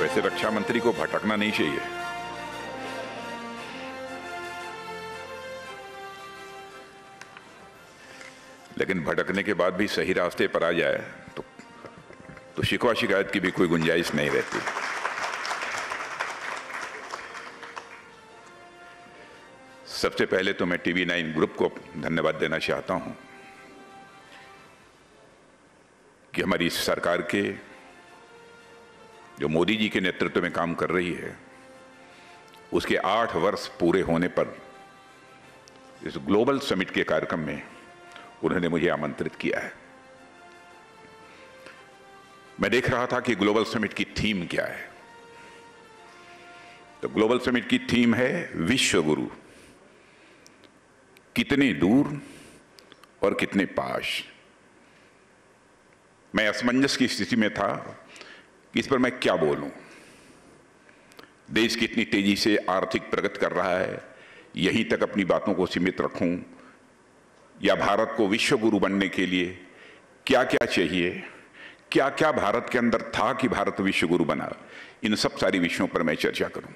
वैसे रक्षा मंत्री को भटकना नहीं चाहिए, लेकिन भटकने के बाद भी सही रास्ते पर आ जाए तो शिकवा शिकायत की भी कोई गुंजाइश नहीं रहती। सबसे पहले तो मैं TV9 ग्रुप को धन्यवाद देना चाहता हूं कि हमारी सरकार के जो मोदी जी के नेतृत्व में काम कर रही है, उसके 8 वर्ष पूरे होने पर इस ग्लोबल समिट के कार्यक्रम में उन्होंने मुझे आमंत्रित किया है। मैं देख रहा था कि ग्लोबल समिट की थीम क्या है। तो ग्लोबल समिट की थीम है विश्व गुरु, कितने दूर और कितने पास। मैं असमंजस की स्थिति में था कि इस पर मैं क्या बोलूं। देश कितनी तेजी से आर्थिक प्रगति कर रहा है, यहीं तक अपनी बातों को सीमित रखूं, या भारत को विश्व गुरु बनने के लिए क्या क्या चाहिए, क्या क्या भारत के अंदर था कि भारत विश्व गुरु बना, इन सब सारी विषयों पर मैं चर्चा करूं।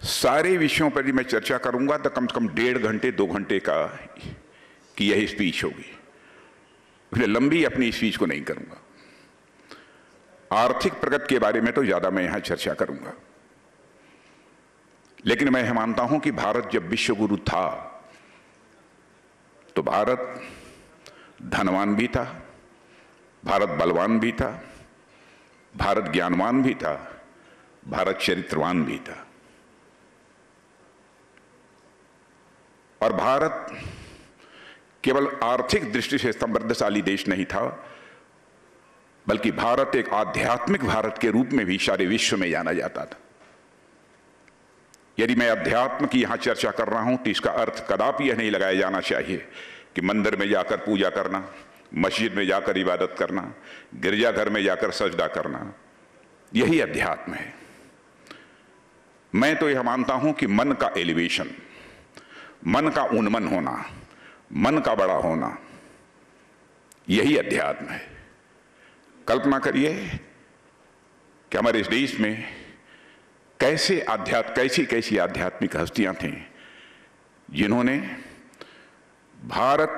सारे विषयों पर मैं चर्चा करूंगा तो कम से कम 1.5 घंटे 2 घंटे का की यही स्पीच होगी, इसलिए लंबी अपनी स्पीच को नहीं करूंगा। आर्थिक प्रगति के बारे में तो ज्यादा मैं यहां चर्चा करूंगा, लेकिन मैं मानता हूं कि भारत जब विश्व गुरु था तो भारत धनवान भी था, भारत बलवान भी था, भारत ज्ञानवान भी था, भारत चरित्रवान भी था। और भारत केवल आर्थिक दृष्टि से समृद्धशाली देश नहीं था, बल्कि भारत एक आध्यात्मिक भारत के रूप में भी सारे विश्व में जाना जाता था। यदि मैं अध्यात्म की यहां चर्चा कर रहा हूं तो इसका अर्थ कदापि यह नहीं लगाया जाना चाहिए कि मंदिर में जाकर पूजा करना, मस्जिद में जाकर इबादत करना, गिरजाघर में जाकर सजदा करना, यही अध्यात्म है। मैं तो यह मानता हूं कि मन का एलिवेशन, मन का उन्मन होना, मन का बड़ा होना, यही अध्यात्म है। कल्पना करिए कि हमारे इस देश में कैसी कैसी आध्यात्मिक हस्तियां थीं जिन्होंने भारत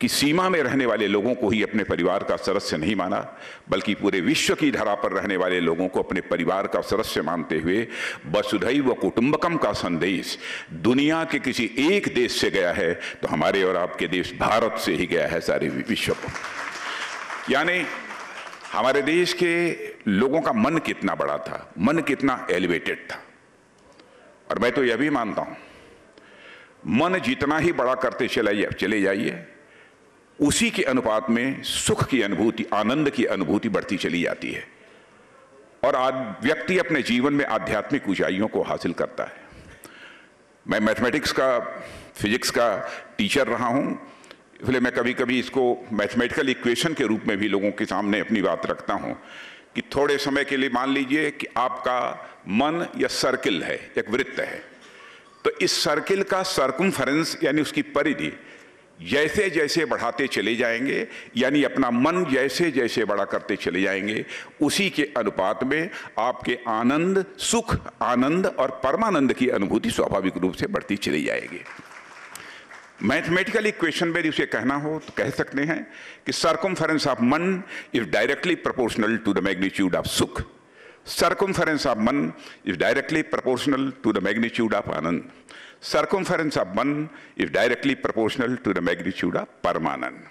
की सीमा में रहने वाले लोगों को ही अपने परिवार का सदस्य नहीं माना, बल्कि पूरे विश्व की धरा पर रहने वाले लोगों को अपने परिवार का सदस्य मानते हुए वसुधैव कुटुंबकम का संदेश दुनिया के किसी एक देश से गया है तो हमारे और आपके देश भारत से ही गया है सारे विश्व को। यानी हमारे देश के लोगों का मन कितना बड़ा था, मन कितना एलिवेटेड था। और मैं तो यह भी मानता हूं, मन जितना ही बड़ा करते चले जाइए, उसी के अनुपात में सुख की अनुभूति, आनंद की अनुभूति बढ़ती चली जाती है और व्यक्ति अपने जीवन में आध्यात्मिक ऊंचाइयों को हासिल करता है। मैं मैथमेटिक्स का, फिजिक्स का टीचर रहा हूं, इसलिए मैं कभी कभी इसको मैथमेटिकल इक्वेशन के रूप में भी लोगों के सामने अपनी बात रखता हूं कि थोड़े समय के लिए मान लीजिए कि आपका मन या सर्किल है, एक वृत्त है, तो इस सर्किल का सर्कमफेरेंस यानी उसकी परिधि जैसे जैसे बढ़ाते चले जाएंगे, यानी अपना मन जैसे जैसे बड़ा करते चले जाएंगे, उसी के अनुपात में आपके आनंद, सुख, आनंद और परमानंद की अनुभूति स्वाभाविक रूप से बढ़ती चली जाएगी। मैथमेटिकल इक्वेशन में उसे कहना हो तो कह सकते हैं कि सर्कमफेरेंस ऑफ मन is directly proportional to the magnitude of सुख, सर्कमफेरेंस ऑफ मन is directly proportional to the magnitude of आनंद, सर्कमफेरेंस ऑफ मन is directly proportional to the magnitude of परमानंद।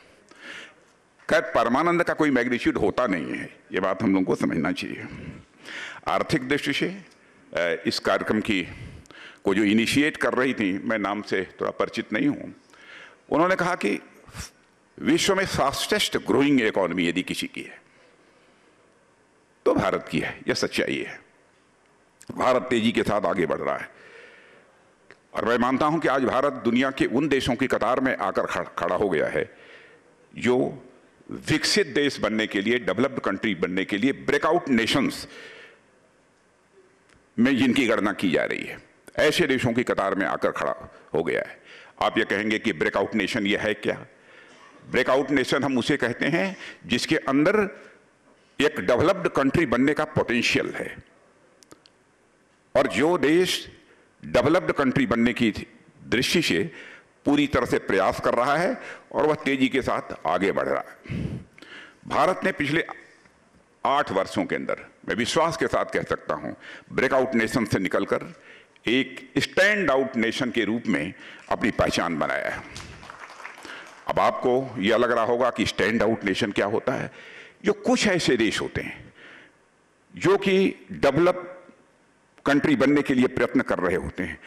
खैर, परमानंद का कोई मैग्नीट्यूड होता नहीं है, ये बात हम लोगों को समझना चाहिए। आर्थिक दृष्टि से इस कार्यक्रम की को जो इनिशिएट कर रही थी, मैं नाम से थोड़ा परिचित नहीं हूं, उन्होंने कहा कि विश्व में फास्टेस्ट ग्रोइंग इकोनॉमी यदि किसी की है तो भारत की है। यह सच्चाई है, भारत तेजी के साथ आगे बढ़ रहा है और मैं मानता हूं कि आज भारत दुनिया के उन देशों की कतार में आकर खड़ा हो गया है जो विकसित देश बनने के लिए, डेवलप्ड कंट्री बनने के लिए ब्रेकआउट नेशंस में जिनकी गणना की जा रही है, ऐसे देशों की कतार में आकर खड़ा हो गया है। आप ये कहेंगे कि ब्रेकआउट नेशन ये है क्या? ब्रेकआउट नेशन हम उसे कहते हैं जिसके अंदर एक डेवलप्ड कंट्री बनने का पोटेंशियल है, और जो देश डेवलप्ड कंट्री बनने की दृष्टि से पूरी तरह से प्रयास कर रहा है और वह तेजी के साथ आगे बढ़ रहा है। भारत ने पिछले 8 वर्षों के अंदर, मैं विश्वास के साथ कह सकता हूं, ब्रेकआउट नेशन से निकलकर एक स्टैंड आउट नेशन के रूप में अपनी पहचान बनाया है। अब आपको यह लग रहा होगा कि स्टैंड आउट नेशन क्या होता है। जो कुछ ऐसे देश होते हैं जो कि डेवलप कंट्री बनने के लिए प्रयत्न कर रहे होते हैं,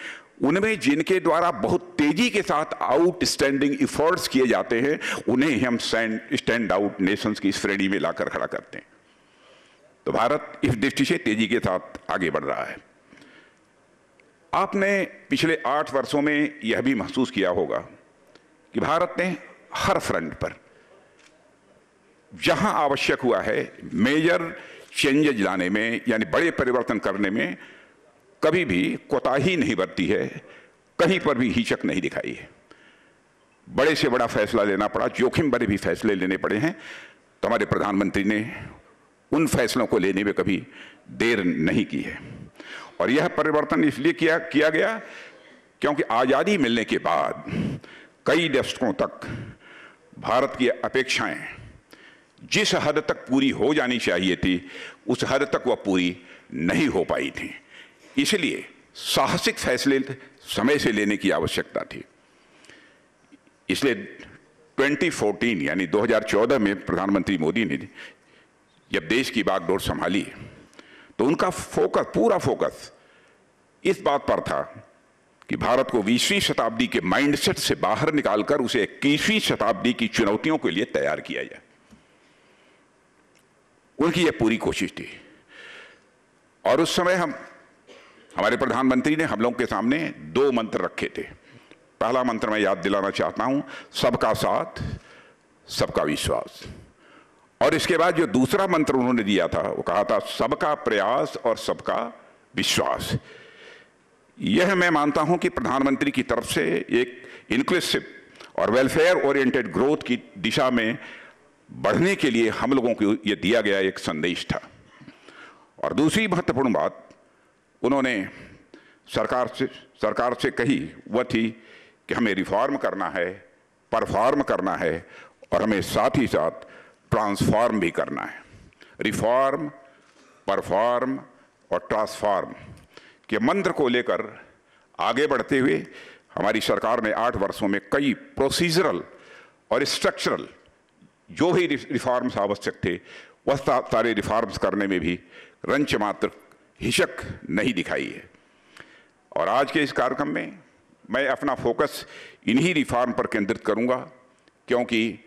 उनमें जिनके द्वारा बहुत तेजी के साथ आउटस्टैंडिंग एफर्ट्स किए जाते हैं, उन्हें हम स्टैंड आउट नेशंस की श्रेणी में लाकर खड़ा करते हैं। तो भारत इस दृष्टि से तेजी के साथ आगे बढ़ रहा है। आपने पिछले 8 वर्षों में यह भी महसूस किया होगा कि भारत ने हर फ्रंट पर जहां आवश्यक हुआ है मेजर चेंजेज लाने में, यानी बड़े परिवर्तन करने में कभी भी कोताही नहीं बरती है, कहीं पर भी हिचक नहीं दिखाई है। बड़े से बड़ा फैसला लेना पड़ा, जोखिम भरे भी फैसले लेने पड़े हैं, तो हमारे प्रधानमंत्री ने उन फैसलों को लेने में कभी देर नहीं की है। और यह परिवर्तन इसलिए किया गया क्योंकि आज़ादी मिलने के बाद कई दशकों तक भारत की अपेक्षाएं जिस हद तक पूरी हो जानी चाहिए थी, उस हद तक वह पूरी नहीं हो पाई थी। इसलिए साहसिक फैसले समय से लेने की आवश्यकता थी। इसलिए 2014 यानी 2014 में प्रधानमंत्री मोदी ने जब देश की बागडोर संभाली तो उनका पूरा फोकस इस बात पर था कि भारत को 20वीं शताब्दी के माइंडसेट से बाहर निकालकर उसे 21वीं शताब्दी की चुनौतियों के लिए तैयार किया जाए। उनकी यह पूरी कोशिश थी। और उस समय हमारे प्रधानमंत्री ने हम लोगों के सामने 2 मंत्र रखे थे। पहला मंत्र मैं याद दिलाना चाहता हूं, सबका साथ सबका विश्वास। और इसके बाद जो दूसरा मंत्र उन्होंने दिया था वो कहा था सबका प्रयास और सबका विश्वास। यह मैं मानता हूं कि प्रधानमंत्री की तरफ से एक इंक्लूसिव और वेलफेयर ओरिएंटेड ग्रोथ की दिशा में बढ़ने के लिए हम लोगों को यह दिया गया एक संदेश था। और दूसरी महत्वपूर्ण बात उन्होंने सरकार से कही वह थी कि हमें रिफॉर्म करना है, परफॉर्म करना है और हमें साथ ही साथ ट्रांसफॉर्म भी करना है। रिफॉर्म, परफॉर्म और ट्रांसफॉर्म के मंत्र को लेकर आगे बढ़ते हुए हमारी सरकार ने 8 वर्षों में कई प्रोसीजरल और स्ट्रक्चरल जो भी रिफॉर्म्स आवश्यक थे वह सारे रिफॉर्म्स करने में भी रंच मात्र हिचक नहीं दिखाई है। और आज के इस कार्यक्रम में मैं अपना फोकस इन्हीं रिफॉर्म पर केंद्रित करूंगा, क्योंकि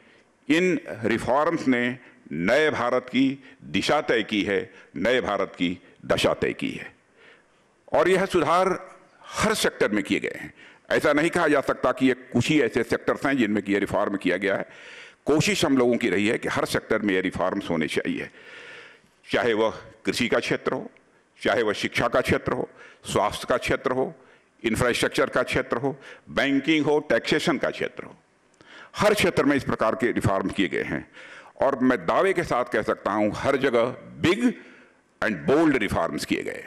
इन रिफॉर्म्स ने नए भारत की दिशा तय की है, नए भारत की दशा तय की है। और यह सुधार हर सेक्टर में किए गए हैं। ऐसा नहीं कहा जा सकता कि ये कुछ ही ऐसे सेक्टर्स हैं जिनमें कि यह रिफॉर्म किया गया है। कोशिश हम लोगों की रही है कि हर सेक्टर में ये रिफॉर्म्स होने चाहिए, चाहे वह कृषि का क्षेत्र हो, चाहे वह शिक्षा का क्षेत्र हो, स्वास्थ्य का क्षेत्र हो, इंफ्रास्ट्रक्चर का क्षेत्र हो, बैंकिंग हो, टैक्सेशन का क्षेत्र हो। हर क्षेत्र में इस प्रकार के रिफॉर्म किए गए हैं। और मैं दावे के साथ कह सकता हूं हर जगह बिग एंड बोल्ड रिफॉर्म्स किए गए।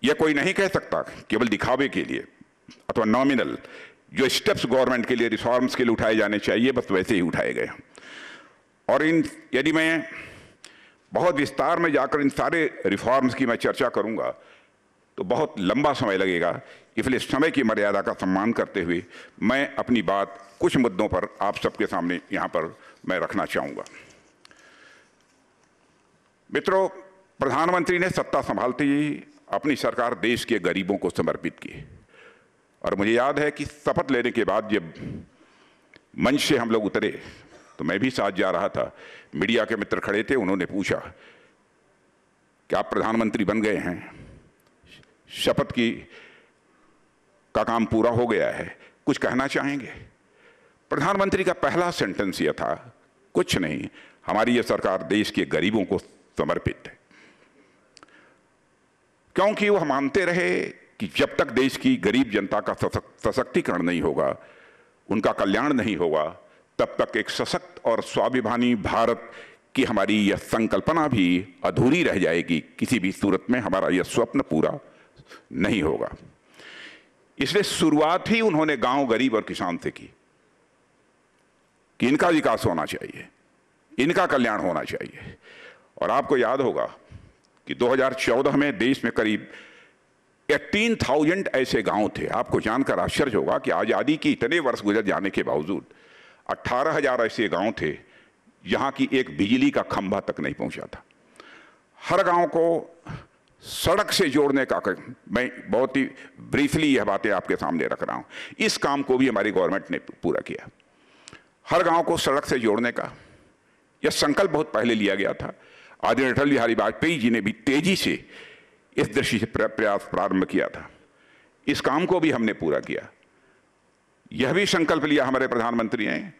यह कोई नहीं कह सकता केवल दिखावे के लिए अथवा नॉमिनल जो स्टेप्स गवर्नमेंट के लिए रिफॉर्म्स के लिए उठाए जाने चाहिए बस वैसे ही उठाए गए। और यदि मैं बहुत विस्तार में जाकर इन सारे रिफॉर्म्स की मैं चर्चा करूंगा तो बहुत लंबा समय लगेगा। इसलिए समय की मर्यादा का सम्मान करते हुए मैं अपनी बात कुछ मुद्दों पर आप सबके सामने यहां पर मैं रखना चाहूंगा। मित्रों, प्रधानमंत्री ने सत्ता संभालते ही अपनी सरकार देश के गरीबों को समर्पित की। और मुझे याद है कि शपथ लेने के बाद जब मंच से हम लोग उतरे तो मैं भी साथ जा रहा था। मीडिया के मित्र खड़े थे, उन्होंने पूछा कि आप प्रधानमंत्री बन गए हैं, शपथ का काम पूरा हो गया है, कुछ कहना चाहेंगे? प्रधानमंत्री का पहला सेंटेंस यह था, कुछ नहीं, हमारी यह सरकार देश के गरीबों को समर्पित है। क्योंकि वह मानते रहे कि जब तक देश की गरीब जनता का सशक्तिकरण नहीं होगा, उनका कल्याण नहीं होगा, तब तक एक सशक्त और स्वाभिमानी भारत कि हमारी यह संकल्पना भी अधूरी रह जाएगी, किसी भी सूरत में हमारा यह स्वप्न पूरा नहीं होगा। इसलिए शुरुआत ही उन्होंने गांव, गरीब और किसान से की कि इनका विकास होना चाहिए, इनका कल्याण होना चाहिए। और आपको याद होगा कि 2014 में देश में करीब 18,000 ऐसे गांव थे। आपको जानकर आश्चर्य होगा कि आज़ादी के इतने वर्ष गुजर जाने के बावजूद 18,000 ऐसे गांव थे जहां की एक बिजली का खंभा तक नहीं पहुंचा था। हर गांव को सड़क से जोड़ने का, मैं बहुत ही ब्रीफली यह बातें आपके सामने रख रहा हूं, इस काम को भी हमारी गवर्नमेंट ने पूरा किया। हर गांव को सड़क से जोड़ने का यह संकल्प बहुत पहले लिया गया था। आदरणीय अटल बिहारी वाजपेयी जी ने भी तेजी से इस दृष्टि से प्रयास प्रारंभ किया था। इस काम को भी हमने पूरा किया। यह भी संकल्प लिया हमारे प्रधानमंत्री ने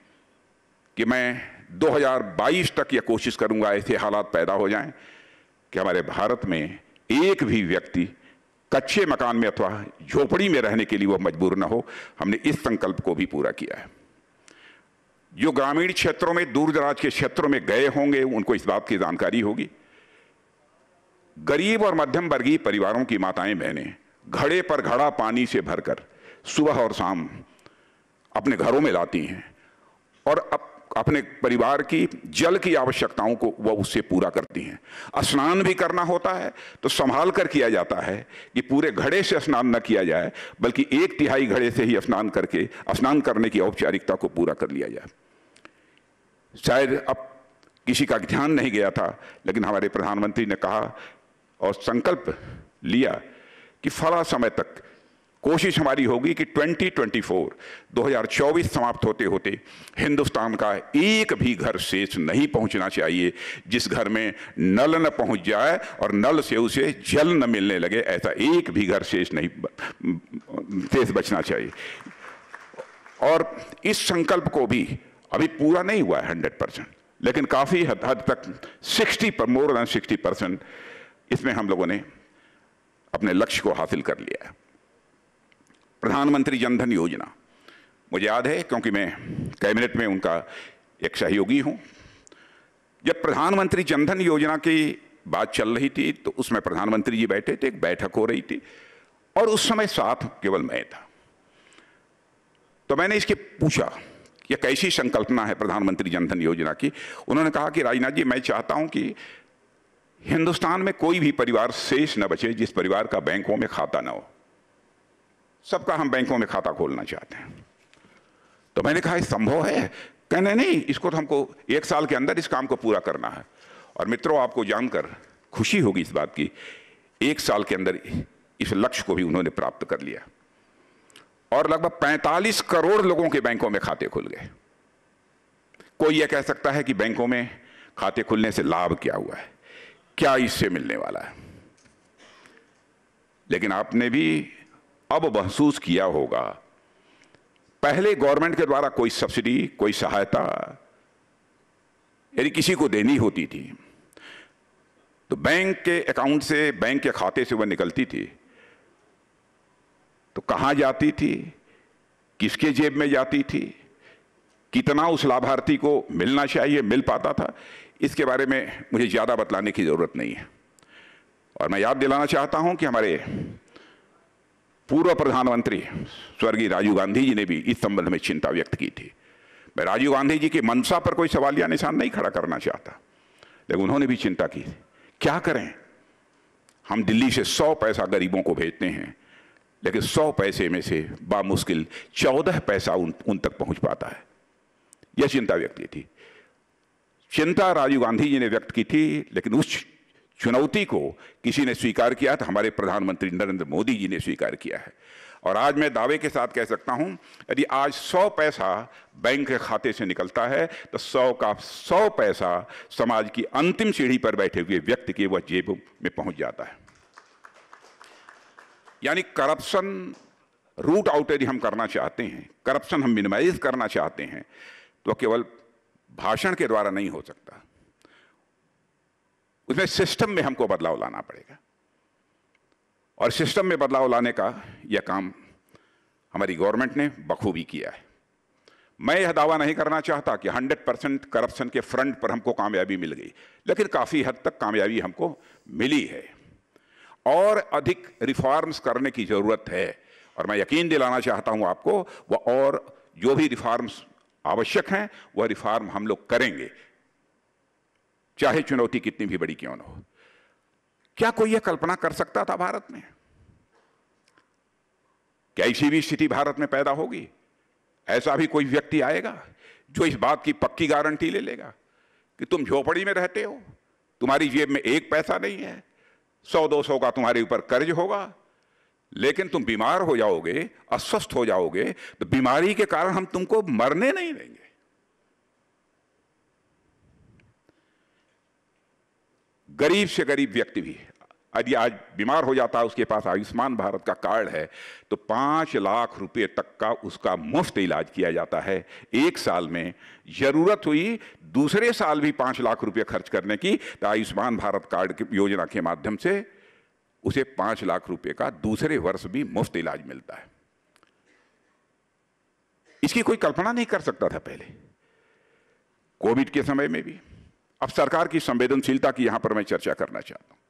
कि मैं 2022 तक यह कोशिश करूंगा ऐसे हालात पैदा हो जाएं कि हमारे भारत में एक भी व्यक्ति कच्चे मकान में अथवा झोपड़ी में रहने के लिए वो मजबूर न हो। हमने इस संकल्प को भी पूरा किया है। जो ग्रामीण क्षेत्रों में, दूर दराज के क्षेत्रों में गए होंगे उनको इस बात की जानकारी होगी, गरीब और मध्यम वर्गीय परिवारों की माताएं बहनें घड़े पर घड़ा पानी से भरकर सुबह और शाम अपने घरों में लाती हैं और अपने परिवार की जल की आवश्यकताओं को वह उससे पूरा करती हैं। स्नान भी करना होता है तो संभाल कर किया जाता है कि पूरे घड़े से स्नान न किया जाए, बल्कि 1/3 घड़े से ही स्नान करके स्नान करने की औपचारिकता को पूरा कर लिया जाए। शायद अब किसी का ध्यान नहीं गया था, लेकिन हमारे प्रधानमंत्री ने कहा और संकल्प लिया कि फला समय तक कोशिश हमारी होगी कि 2024 समाप्त होते होते हिंदुस्तान का एक भी घर शेष नहीं पहुंचना चाहिए जिस घर में नल न पहुंच जाए और नल से उसे जल न मिलने लगे। ऐसा एक भी घर शेष बचना चाहिए। और इस संकल्प को भी अभी पूरा नहीं हुआ है 100%, लेकिन काफी हद तक मोर देन 60% इसमें हम लोगों ने अपने लक्ष्य को हासिल कर लिया है। प्रधानमंत्री जनधन योजना, मुझे याद है क्योंकि मैं कैबिनेट में उनका एक सहयोगी हूं। जब प्रधानमंत्री जनधन योजना की बात चल रही थी तो उसमें प्रधानमंत्री जी बैठे थे, एक बैठक हो रही थी और उस समय साथ केवल मैं था। तो मैंने इसके पूछा यह कैसी संकल्पना है प्रधानमंत्री जनधन योजना की। उन्होंने कहा कि राजनाथ जी, मैं चाहता हूं कि हिंदुस्तान में कोई भी परिवार शेष न बचे जिस परिवार का बैंकों में खाता न हो। सबका हम बैंकों में खाता खोलना चाहते हैं। तो मैंने कहा संभव है? कहने नहीं, इसको तो हमको 1 साल के अंदर इस काम को पूरा करना है। और मित्रों, आपको जानकर खुशी होगी इस बात की, 1 साल के अंदर इस लक्ष्य को भी उन्होंने प्राप्त कर लिया और लगभग 45 करोड़ लोगों के बैंकों में खाते खुल गए। कोई यह कह सकता है कि बैंकों में खाते खुलने से लाभ क्या हुआ है, क्या इससे मिलने वाला है, लेकिन आपने भी अब महसूस किया होगा, पहले गवर्नमेंट के द्वारा कोई सब्सिडी, कोई सहायता यदि किसी को देनी होती थी तो बैंक के अकाउंट से, बैंक के खाते से वह निकलती थी तो कहां जाती थी, किसके जेब में जाती थी, कितना उस लाभार्थी को मिलना चाहिए, मिल पाता था, इसके बारे में मुझे ज्यादा बतलाने की जरूरत नहीं है। और मैं याद दिलाना चाहता हूं कि हमारे पूर्व प्रधानमंत्री स्वर्गीय राजीव गांधी जी ने भी इस संबंध में चिंता व्यक्त की थी। मैं राजीव गांधी जी की मंशा पर कोई सवालिया निशान नहीं खड़ा करना चाहता, लेकिन उन्होंने भी चिंता की। क्या करें, हम दिल्ली से 100 पैसा गरीबों को भेजते हैं, लेकिन 100 पैसे में से बामुश्किल 14 पैसा उन तक पहुंच पाता है। यह चिंता व्यक्त की थी। चिंता राजीव गांधी जी ने व्यक्त की थी, लेकिन उस चुनौती को किसी ने स्वीकार किया था, हमारे प्रधानमंत्री नरेंद्र मोदी जी ने स्वीकार किया है। और आज मैं दावे के साथ कह सकता हूं, यदि आज 100 पैसा बैंक के खाते से निकलता है तो 100 का 100 पैसा समाज की अंतिम सीढ़ी पर बैठे हुए व्यक्ति के वह जेब में पहुंच जाता है। यानी करप्शन रूट आउट यदि हम करना चाहते हैं, करप्शन हम मिनिमाइज करना चाहते हैं, तो केवल भाषण के द्वारा नहीं हो सकता, उसमें सिस्टम में हमको बदलाव लाना पड़ेगा। और सिस्टम में बदलाव लाने का यह काम हमारी गवर्नमेंट ने बखूबी किया है। मैं यह दावा नहीं करना चाहता कि 100% करप्शन के फ्रंट पर हमको कामयाबी मिल गई, लेकिन काफी हद तक कामयाबी हमको मिली है और अधिक रिफॉर्म्स करने की जरूरत है। और मैं यकीन दिलाना चाहता हूं आपको, वह और जो भी रिफॉर्म्स आवश्यक हैं वह रिफॉर्म हम लोग करेंगे, चाहे चुनौती कितनी भी बड़ी क्यों न हो। क्या कोई यह कल्पना कर सकता था भारत में कि ऐसी भी स्थिति भारत में पैदा होगी? ऐसा भी कोई व्यक्ति आएगा जो इस बात की पक्की गारंटी ले लेगा कि तुम झोपड़ी में रहते हो, तुम्हारी जेब में एक पैसा नहीं है, 100-200 का तुम्हारे ऊपर कर्ज होगा, लेकिन तुम बीमार हो जाओगे, अस्वस्थ हो जाओगे, तो बीमारी के कारण हम तुमको मरने नहीं देंगे। गरीब से गरीब व्यक्ति भी यदि आज बीमार हो जाता है, उसके पास आयुष्मान भारत का कार्ड है, तो 5 लाख रुपए तक का उसका मुफ्त इलाज किया जाता है एक साल में। जरूरत हुई दूसरे साल भी 5 लाख रुपए खर्च करने की, तो आयुष्मान भारत कार्ड की योजना के माध्यम से उसे 5 लाख रुपए का दूसरे वर्ष भी मुफ्त इलाज मिलता है। इसकी कोई कल्पना नहीं कर सकता था पहले। कोविड के समय में भी, अब सरकार की संवेदनशीलता की यहां पर मैं चर्चा करना चाहता हूं।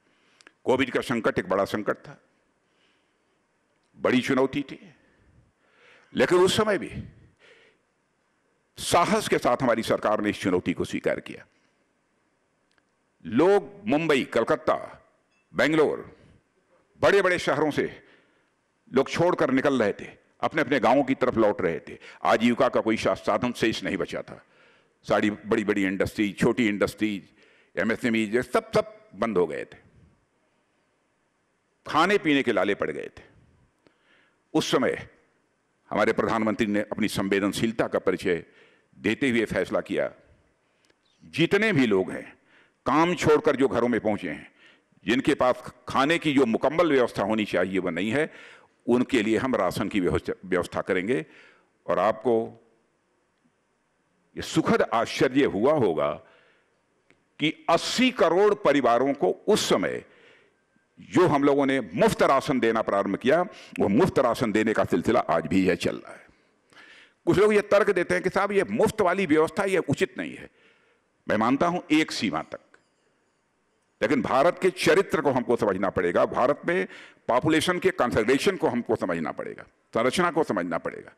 कोविड का संकट एक बड़ा संकट था, बड़ी चुनौती थी, लेकिन उस समय भी साहस के साथ हमारी सरकार ने इस चुनौती को स्वीकार किया। लोग मुंबई, कलकत्ता, बेंगलोर, बड़े बड़े शहरों से लोग छोड़कर निकल रहे थे, अपने अपने गांवों की तरफ लौट रहे थे। आजीविका का कोई साधन शेष नहीं बचा था। सारी बड़ी बड़ी इंडस्ट्रीज, छोटी इंडस्ट्रीज, एमएसएमई सब बंद हो गए थे, खाने पीने के लाले पड़ गए थे। उस समय हमारे प्रधानमंत्री ने अपनी संवेदनशीलता का परिचय देते हुए फैसला किया, जितने भी लोग हैं काम छोड़कर जो घरों में पहुंचे हैं, जिनके पास खाने की जो मुकम्मल व्यवस्था होनी चाहिए वह नहीं है, उनके लिए हम राशन की व्यवस्था करेंगे। और आपको ये सुखद आश्चर्य हुआ होगा कि 80 करोड़ परिवारों को उस समय जो हम लोगों ने मुफ्त राशन देना प्रारंभ किया, वो मुफ्त राशन देने का सिलसिला आज भी यह चल रहा है। कुछ लोग ये तर्क देते हैं कि साहब ये मुफ्त वाली व्यवस्था ये उचित नहीं है। मैं मानता हूं एक सीमा तक, लेकिन भारत के चरित्र को हमको समझना पड़ेगा, भारत में पॉपुलेशन के कॉन्फिगरेशन को हमको समझना पड़ेगा, संरचना को समझना पड़ेगा।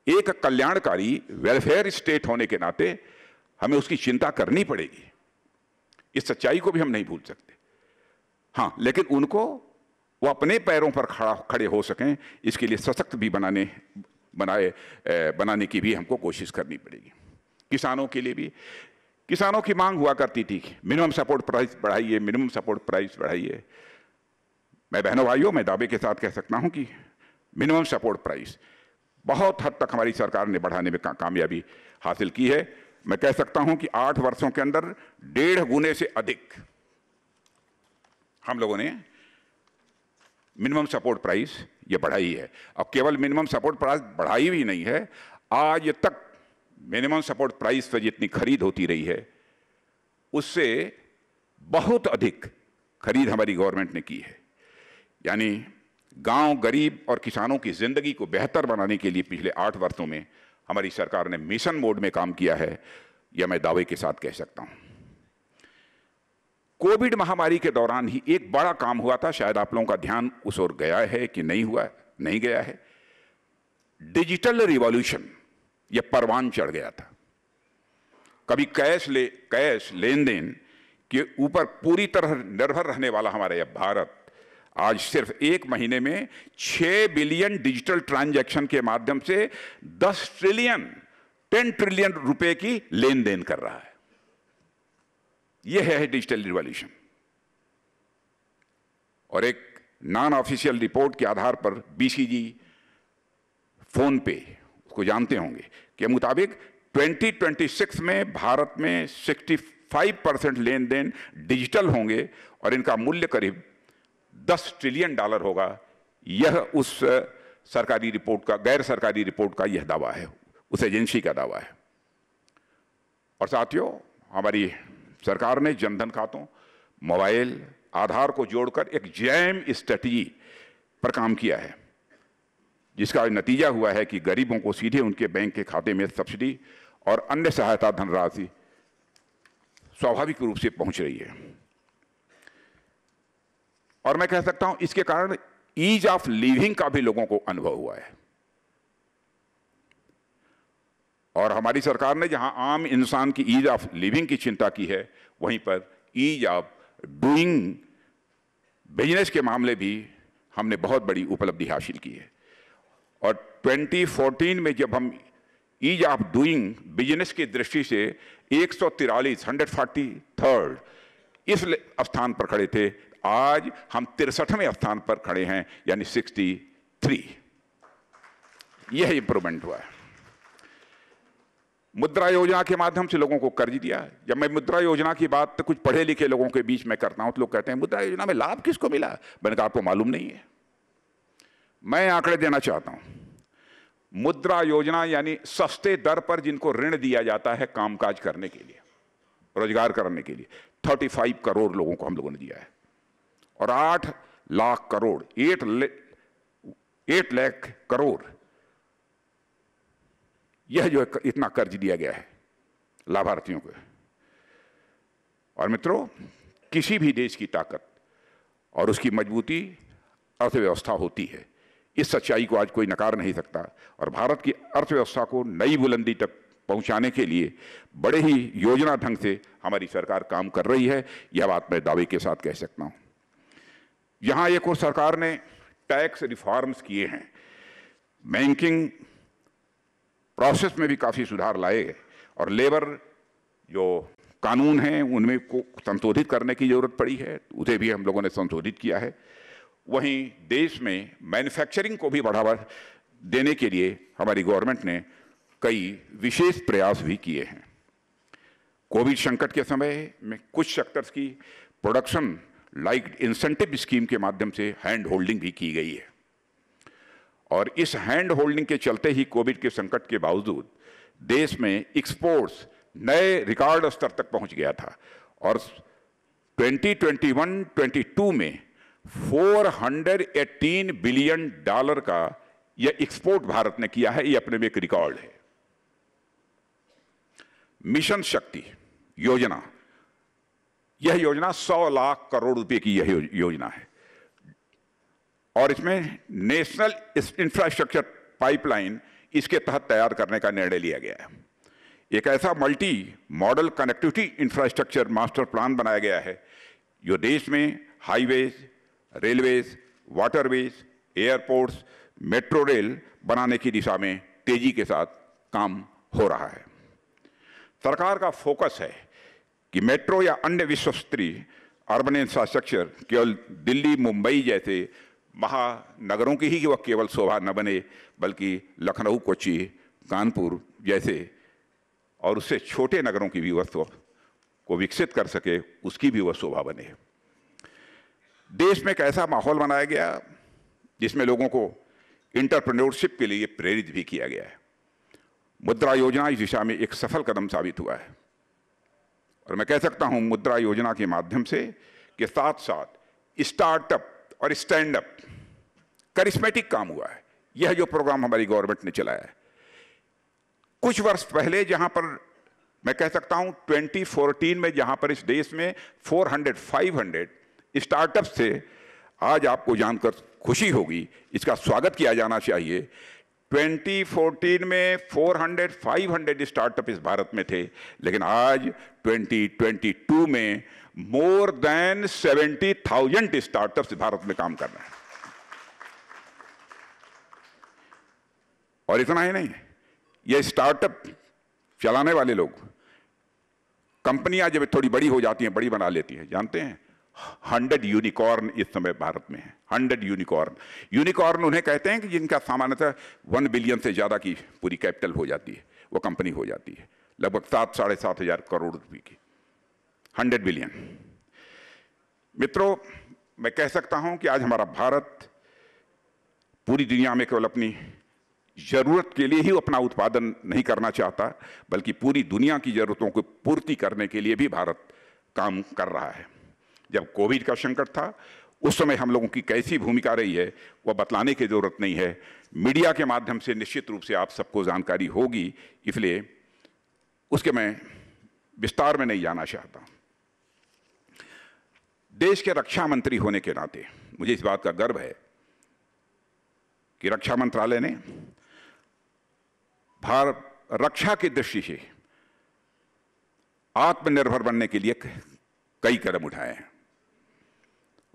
एक कल्याणकारी वेलफेयर स्टेट होने के नाते हमें उसकी चिंता करनी पड़ेगी। इस सच्चाई को भी हम नहीं भूल सकते। हाँ, लेकिन उनको वो अपने पैरों पर खड़े हो सकें, इसके लिए सशक्त भी बनाने की भी हमको कोशिश करनी पड़ेगी। किसानों के लिए भी, किसानों की मांग हुआ करती थी मिनिमम सपोर्ट प्राइस बढ़ाइए, मिनिमम सपोर्ट प्राइस बढ़ाइए। मैं बहनों भाइयों, मैं दावे के साथ कह सकता हूं कि मिनिमम सपोर्ट प्राइस बहुत हद तक हमारी सरकार ने बढ़ाने में कामयाबी हासिल की है। मैं कह सकता हूं कि 8 वर्षों के अंदर 1.5 गुने से अधिक हम लोगों ने मिनिमम सपोर्ट प्राइस ये बढ़ाई है। अब केवल मिनिमम सपोर्ट प्राइस बढ़ाई भी नहीं है, आज तक मिनिमम सपोर्ट प्राइस पर जितनी खरीद होती रही है उससे बहुत अधिक खरीद हमारी गवर्नमेंट ने की है। यानी गांव, गरीब और किसानों की जिंदगी को बेहतर बनाने के लिए पिछले 8 वर्षों में हमारी सरकार ने मिशन मोड में काम किया है, यह मैं दावे के साथ कह सकता हूं। कोविड महामारी के दौरान ही एक बड़ा काम हुआ था, शायद आप लोगों का ध्यान उस ओर गया है कि नहीं हुआ, नहीं गया है। डिजिटल रिवॉल्यूशन यह परवान चढ़ गया था। कभी कैश लेन देन के ऊपर पूरी तरह निर्भर रहने वाला हमारा यह भारत आज सिर्फ 1 महीने में 6 बिलियन डिजिटल ट्रांजैक्शन के माध्यम से 10 ट्रिलियन रुपए की लेन देन कर रहा है। यह है डिजिटल रिवॉल्यूशन। और एक नॉन ऑफिशियल रिपोर्ट के आधार पर बीसीजी, फोन पे, उसको जानते होंगे, के मुताबिक 2026 में भारत में 65% लेन देन डिजिटल होंगे और इनका मूल्य करीब $10 ट्रिलियन होगा। यह उस सरकारी रिपोर्ट का, गैर सरकारी रिपोर्ट का यह दावा है, उस एजेंसी का दावा है। और साथियों, हमारी सरकार ने जनधन खातों, मोबाइल, आधार को जोड़कर एक जैम स्ट्रेटजी पर काम किया है। जिसका नतीजा हुआ है कि गरीबों को सीधे उनके बैंक के खाते में सब्सिडी और अन्य सहायता धनराशि स्वाभाविक रूप से पहुंच रही है। और मैं कह सकता हूं इसके कारण ईज ऑफ लिविंग का भी लोगों को अनुभव हुआ है। और हमारी सरकार ने जहां आम इंसान की ईज ऑफ लिविंग की चिंता की है, वहीं पर ईज ऑफ डूइंग बिजनेस के मामले भी हमने बहुत बड़ी उपलब्धि हासिल की है। और 2014 में जब हम ईज ऑफ डूइंग बिजनेस की दृष्टि से 143 इस स्थान पर खड़े थे, आज हम 63वें स्थान पर खड़े हैं, यानी 63। यह इंप्रूवमेंट हुआ है। मुद्रा योजना के माध्यम से लोगों को कर्ज दिया। जब मैं मुद्रा योजना की बात तो कुछ पढ़े लिखे लोगों के बीच में करता हूं तो लोग कहते हैं मुद्रा योजना में लाभ किसको मिला? मैंने कहा आपको मालूम नहीं है। मैं आंकड़े देना चाहता हूं। मुद्रा योजना यानी सस्ते दर पर जिनको ऋण दिया जाता है कामकाज करने के लिए, रोजगार करने के लिए, 35 करोड़ लोगों को हम लोगों ने दिया है। और 8 लाख करोड़ 8 लाख करोड़ यह जो इतना कर्ज दिया गया है लाभार्थियों को। और मित्रों, किसी भी देश की ताकत और उसकी मजबूती अर्थव्यवस्था होती है। इस सच्चाई को आज कोई नकार नहीं सकता। और भारत की अर्थव्यवस्था को नई बुलंदी तक पहुंचाने के लिए बड़े ही योजना ढंग से हमारी सरकार काम कर रही है। यह बात मैं दावे के साथ कह सकता हूं। यहां एक और सरकार ने टैक्स रिफॉर्म्स किए हैं, बैंकिंग प्रोसेस में भी काफी सुधार लाए गए, और लेबर जो कानून हैं उनमें को संशोधित करने की जरूरत पड़ी है, उसे भी हम लोगों ने संशोधित किया है। वहीं देश में मैन्युफैक्चरिंग को भी बढ़ावा देने के लिए हमारी गवर्नमेंट ने कई विशेष प्रयास भी किए हैं। कोविड संकट के समय में कुछ सेक्टर्स की प्रोडक्शन लाइक इंसेंटिव स्कीम के माध्यम से हैंड होल्डिंग भी की गई है। और इस हैंड होल्डिंग के चलते ही कोविड के संकट के बावजूद देश में एक्सपोर्ट्स नए रिकॉर्ड स्तर तक पहुंच गया था। और 2021-22 में $418 बिलियन का यह एक्सपोर्ट भारत ने किया है। यह अपने में एक रिकॉर्ड है। मिशन शक्ति योजना, यह योजना 100 लाख करोड़ रुपए की यह योजना है। और इसमें नेशनल इंफ्रास्ट्रक्चर पाइपलाइन इसके तहत तैयार करने का निर्णय लिया गया है। एक ऐसा multi modal connectivity infrastructure master plan बनाया गया है जो देश में highways, railways, waterways, airports, metro rail बनाने की दिशा में तेजी के साथ काम हो रहा है। सरकार का फोकस है कि मेट्रो या अन्य विश्वस्तरीय अर्बन इंफ्रास्ट्रक्चर केवल दिल्ली, मुंबई जैसे महानगरों की ही वह केवल शोभा न बने, बल्कि लखनऊ, कोच्चि, कानपुर जैसे और उससे छोटे नगरों की भी वह को विकसित कर सके, उसकी भी वह शोभा बने। देश में एक ऐसा माहौल बनाया गया जिसमें लोगों को इंटरप्रेन्योरशिप के लिए प्रेरित भी किया गया है। मुद्रा योजना इस दिशा में एक सफल कदम साबित हुआ है। और मैं कह सकता हूं मुद्रा योजना के माध्यम से के साथ साथ स्टार्टअप और स्टैंड अप करिश्मेटिक काम हुआ है। यह जो प्रोग्राम हमारी गवर्नमेंट ने चलाया है, कुछ वर्ष पहले जहां पर मैं कह सकता हूं 2014 में जहां पर इस देश में 400-500 स्टार्टअप्स थे, आज आपको जानकर खुशी होगी, इसका स्वागत किया जाना चाहिए। 2014 में 400-500 स्टार्टअप इस भारत में थे, लेकिन आज 2022 में मोर देन 70,000 स्टार्टअप्स भारत में काम कर रहे हैं। और इतना ही नहीं, ये स्टार्टअप चलाने वाले लोग, कंपनियां जब थोड़ी बड़ी हो जाती हैं, बड़ी बना लेती हैं, जानते हैं 100 यूनिकॉर्न इस समय भारत में है। 100 यूनिकॉर्न। यूनिकॉर्न उन्हें कहते हैं कि जिनका सामान्यतः 1 बिलियन से ज्यादा की पूरी कैपिटल हो जाती है, वो कंपनी हो जाती है, लगभग 7-7.5 हजार करोड़ रुपए की। 100 बिलियन। मित्रों, मैं कह सकता हूं कि आज हमारा भारत पूरी दुनिया में केवल अपनी जरूरत के लिए ही अपना उत्पादन नहीं करना चाहता, बल्कि पूरी दुनिया की जरूरतों को पूर्ति करने के लिए भी भारत काम कर रहा है। जब कोविड का संकट था, उस समय हम लोगों की कैसी भूमिका रही है वह बतलाने की जरूरत नहीं है। मीडिया के माध्यम से निश्चित रूप से आप सबको जानकारी होगी, इसलिए उसके मैं विस्तार में नहीं जाना चाहता। देश के रक्षा मंत्री होने के नाते मुझे इस बात का गर्व है कि रक्षा मंत्रालय ने भारत रक्षा की दृष्टि से आत्मनिर्भर बनने के लिए कई कदम उठाए हैं।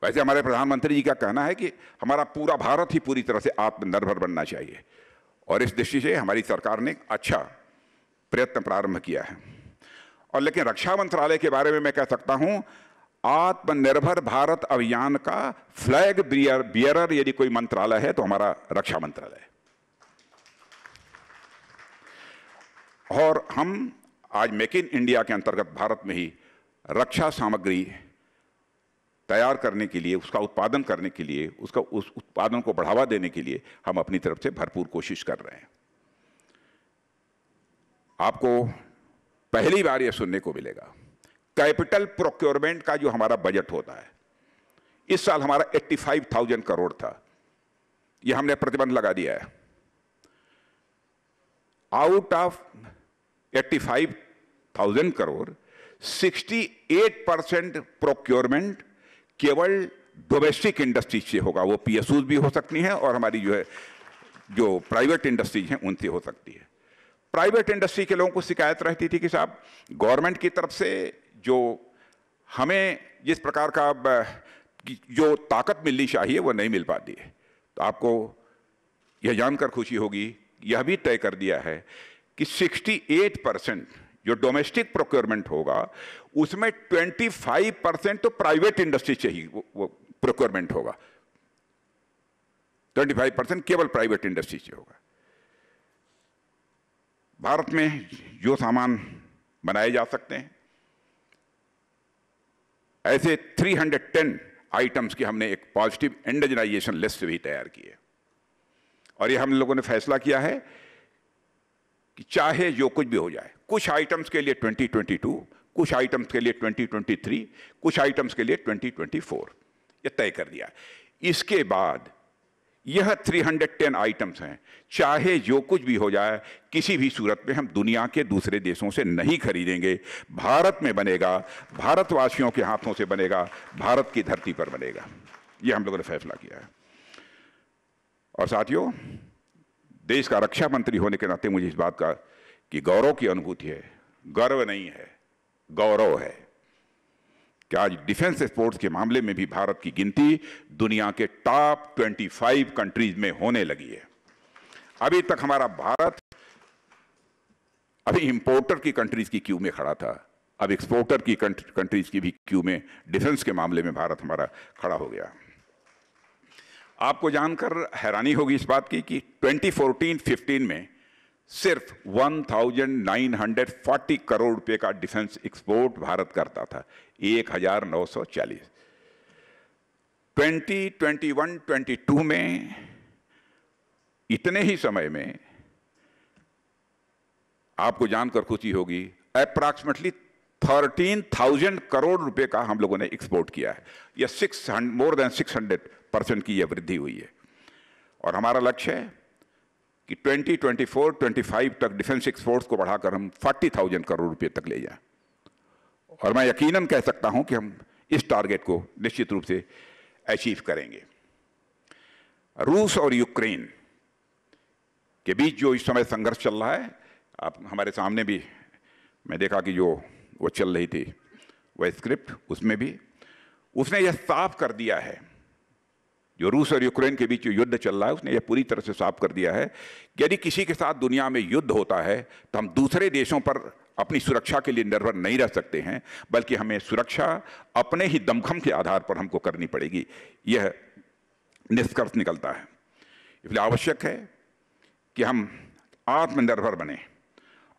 वैसे हमारे प्रधानमंत्री जी का कहना है कि हमारा पूरा भारत ही पूरी तरह से आत्मनिर्भर बनना चाहिए, और इस दृष्टि से हमारी सरकार ने अच्छा प्रयत्न प्रारंभ किया है। और लेकिन रक्षा मंत्रालय के बारे में मैं कह सकता हूं, आत्मनिर्भर भारत अभियान का फ्लैग बियरर यदि कोई मंत्रालय है तो हमारा रक्षा मंत्रालय है। और हम आज मेक इन इंडिया के अंतर्गत भारत में ही रक्षा सामग्री तैयार करने के लिए, उसका उत्पादन करने के लिए, उस उत्पादन को बढ़ावा देने के लिए हम अपनी तरफ से भरपूर कोशिश कर रहे हैं। आपको पहली बार यह सुनने को मिलेगा, कैपिटल प्रोक्योरमेंट का जो हमारा बजट होता है, इस साल हमारा 85,000 करोड़ था, यह हमने प्रतिबंध लगा दिया है। आउट ऑफ 85,000 करोड़ 68% प्रोक्योरमेंट केवल डोमेस्टिक इंडस्ट्रीज से होगा। वो पीएसयूज भी हो सकती हैं और हमारी जो प्राइवेट इंडस्ट्रीज हैं उनसे हो सकती है। प्राइवेट इंडस्ट्री के लोगों को शिकायत रहती थी कि साहब गवर्नमेंट की तरफ से जो हमें जिस प्रकार का जो ताकत मिलनी चाहिए वो नहीं मिल पाती है। तो आपको यह जानकर खुशी होगी, यह भी तय कर दिया है कि 68% जो डोमेस्टिक प्रोक्योरमेंट होगा उसमें 25% तो प्राइवेट इंडस्ट्री से ही वो प्रोक्योरमेंट होगा। 25% केवल प्राइवेट इंडस्ट्री से होगा। भारत में जो सामान बनाए जा सकते हैं, ऐसे 310 आइटम्स की हमने एक पॉजिटिव इंडिजिनाइजेशन लिस्ट भी तैयार की है। और ये हम लोगों ने फैसला किया है कि चाहे जो कुछ भी हो जाए, कुछ आइटम्स के लिए 2022, कुछ आइटम्स के लिए 2023, कुछ आइटम्स के लिए 2024, ये तय कर दिया। इसके बाद यह 310 आइटम्स हैं, चाहे जो कुछ भी हो जाए, किसी भी सूरत में हम दुनिया के दूसरे देशों से नहीं खरीदेंगे। भारत में बनेगा, भारतवासियों के हाथों से बनेगा, भारत की धरती पर बनेगा। यह हम लोगों ने फैसला किया है। और साथियों, देश का रक्षा मंत्री होने के नाते मुझे इस बात का कि गौरव की अनुभूति है, गर्व नहीं है, गौरव है कि आज डिफेंस एक्सपोर्ट्स के मामले में भी भारत की गिनती दुनिया के टॉप 25 कंट्रीज में होने लगी है। अभी तक हमारा भारत अभी इंपोर्टर की कंट्रीज की क्यू में खड़ा था, अब एक्सपोर्टर की कंट्रीज की भी क्यू में डिफेंस के मामले में भारत हमारा खड़ा हो गया। आपको जानकर हैरानी होगी इस बात की कि 2014-15 में सिर्फ 1940 करोड़ रुपए का डिफेंस एक्सपोर्ट भारत करता था, 1940। 2021-22 में इतने ही समय में आपको जानकर खुशी होगी, अप्रॉक्सीमेटली 13,000 करोड़ रुपए का हम लोगों ने एक्सपोर्ट किया है। यह मोर देन 600% की यह वृद्धि हुई है। और हमारा लक्ष्य है कि 2024-25 तक डिफेंस एक्सपोर्ट्स को बढ़ाकर हम 40,000 करोड़ रुपए तक ले जाएं। और मैं यकीनन कह सकता हूं कि हम इस टारगेट को निश्चित रूप से अचीव करेंगे। रूस और यूक्रेन के बीच जो इस समय संघर्ष चल रहा है, आप हमारे सामने भी मैं देखा कि जो वो चल रही थी वह स्क्रिप्ट, उसमें भी उसने यह साफ कर दिया है, जो रूस और यूक्रेन के बीच जो युद्ध चल रहा है उसने यह पूरी तरह से साफ कर दिया है कि यदि किसी के साथ दुनिया में युद्ध होता है तो हम दूसरे देशों पर अपनी सुरक्षा के लिए निर्भर नहीं रह सकते हैं, बल्कि हमें सुरक्षा अपने ही दमखम के आधार पर हमको करनी पड़ेगी। यह निष्कर्ष निकलता है। इसलिए आवश्यक है कि हम आत्मनिर्भर बने,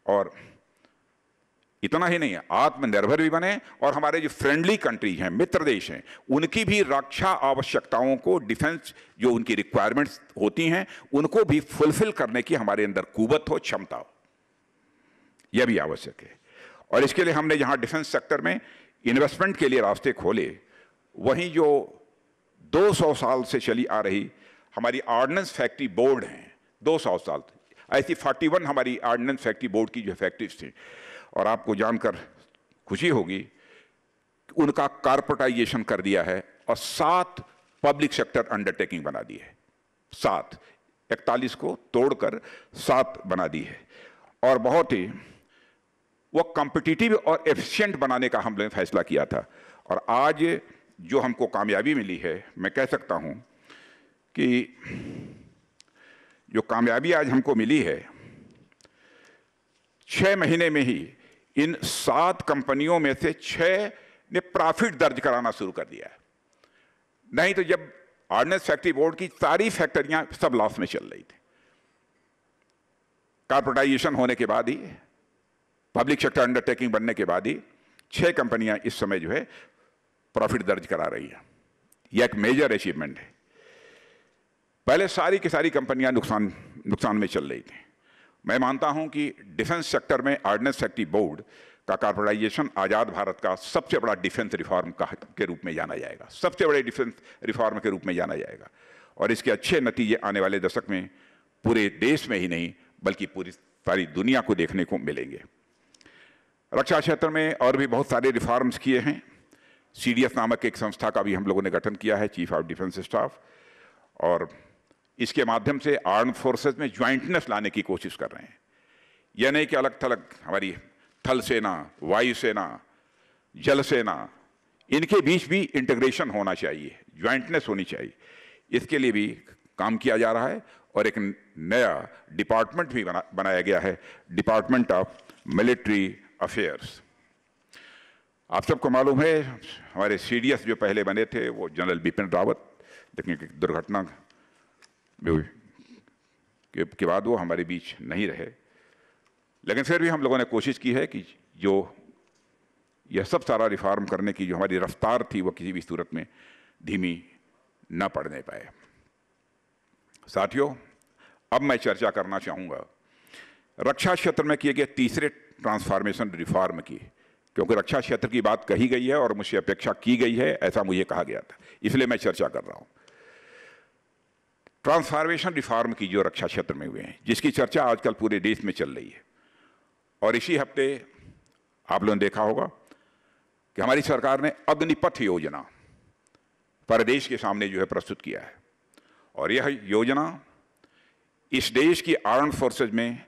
और इतना ही नहीं है, आत्मनिर्भर भी बने और हमारे जो फ्रेंडली कंट्रीज हैं, मित्र देश हैं, उनकी भी रक्षा आवश्यकताओं को, डिफेंस जो उनकी रिक्वायरमेंट्स होती हैं उनको भी फुलफिल करने की हमारे अंदर कुवत हो, क्षमता हो, यह भी आवश्यक है। और इसके लिए हमने जहां डिफेंस सेक्टर में इन्वेस्टमेंट के लिए रास्ते खोले, वहीं जो 200 साल से चली आ रही हमारी ऑर्डिनेंस फैक्ट्री बोर्ड हैं, 200 साल ऐसी 41 हमारी ऑर्डिनेंस फैक्ट्री बोर्ड की जो फैक्ट्रीज थी। और आपको जानकर खुशी होगी उनका कॉर्पोरेटाइजेशन कर दिया है और 7 पब्लिक सेक्टर अंडरटेकिंग बना दी है। 7, 41 को तोड़कर 7 बना दी है। और बहुत ही वो कॉम्पिटिटिव और एफिशिएंट बनाने का हमने फैसला किया था। और आज जो हमको कामयाबी मिली है, मैं कह सकता हूं कि जो कामयाबी आज हमको मिली है, 6 महीने में ही इन 7 कंपनियों में से 6 ने प्रॉफिट दर्ज कराना शुरू कर दिया है। नहीं तो जब ऑर्डिनेंस फैक्ट्री बोर्ड की सारी फैक्ट्रियां सब लॉस में चल रही थी। कॉर्पोरेटाइजेशन होने के बाद ही, पब्लिक सेक्टर अंडरटेकिंग बनने के बाद ही 6 कंपनियां इस समय जो है प्रॉफिट दर्ज करा रही है। यह एक मेजर अचीवमेंट है। पहले सारी की सारी कंपनियां नुकसान में चल रही थी। मैं मानता हूं कि डिफेंस सेक्टर में ऑर्डिनेंस फैक्ट्री बोर्ड का कॉर्पोरेटाइजेशन आज़ाद भारत का सबसे बड़ा डिफेंस रिफॉर्म के रूप में जाना जाएगा, सबसे बड़े डिफेंस रिफॉर्म के रूप में जाना जाएगा। और इसके अच्छे नतीजे आने वाले दशक में पूरे देश में ही नहीं बल्कि पूरी सारी दुनिया को देखने को मिलेंगे। रक्षा क्षेत्र में और भी बहुत सारे रिफॉर्म्स किए हैं। CDS नामक एक संस्था का भी हम लोगों ने गठन किया है, चीफ ऑफ डिफेंस स्टाफ, और इसके माध्यम से आर्म्ड फोर्सेस में ज्वाइंटनेस लाने की कोशिश कर रहे हैं। यह नहीं कि अलग थलग हमारी थल सेना, वायु सेना, जल सेना, इनके बीच भी इंटीग्रेशन होना चाहिए, ज्वाइंटनेस होनी चाहिए। इसके लिए भी काम किया जा रहा है और एक नया डिपार्टमेंट भी बनाया गया है, डिपार्टमेंट ऑफ मिलिट्री अफेयर्स। आप सबको मालूम है हमारे CDS जो पहले बने थे वो जनरल बिपिन रावत, लेकिन दुर्घटना के बाद वो हमारे बीच नहीं रहे। लेकिन फिर भी हम लोगों ने कोशिश की है कि जो यह सब सारा रिफॉर्म करने की जो हमारी रफ्तार थी वो किसी भी सूरत में धीमी न पड़ने पाए। साथियों, अब मैं चर्चा करना चाहूँगा रक्षा क्षेत्र में किए गए तीसरे ट्रांसफॉर्मेशन रिफॉर्म की, क्योंकि रक्षा क्षेत्र की बात कही गई है और मुझसे अपेक्षा की गई है, ऐसा मुझे कहा गया था, इसलिए मैं चर्चा कर रहा हूँ। ट्रांसफॉर्मेशन रिफॉर्म की जो रक्षा क्षेत्र में हुए हैं, जिसकी चर्चा आजकल पूरे देश में चल रही है। और इसी हफ्ते आप लोगों ने देखा होगा कि हमारी सरकार ने अग्निपथ योजना पर देश के सामने जो है प्रस्तुत किया है। और यह योजना इस देश की आर्म्ड फोर्सेज में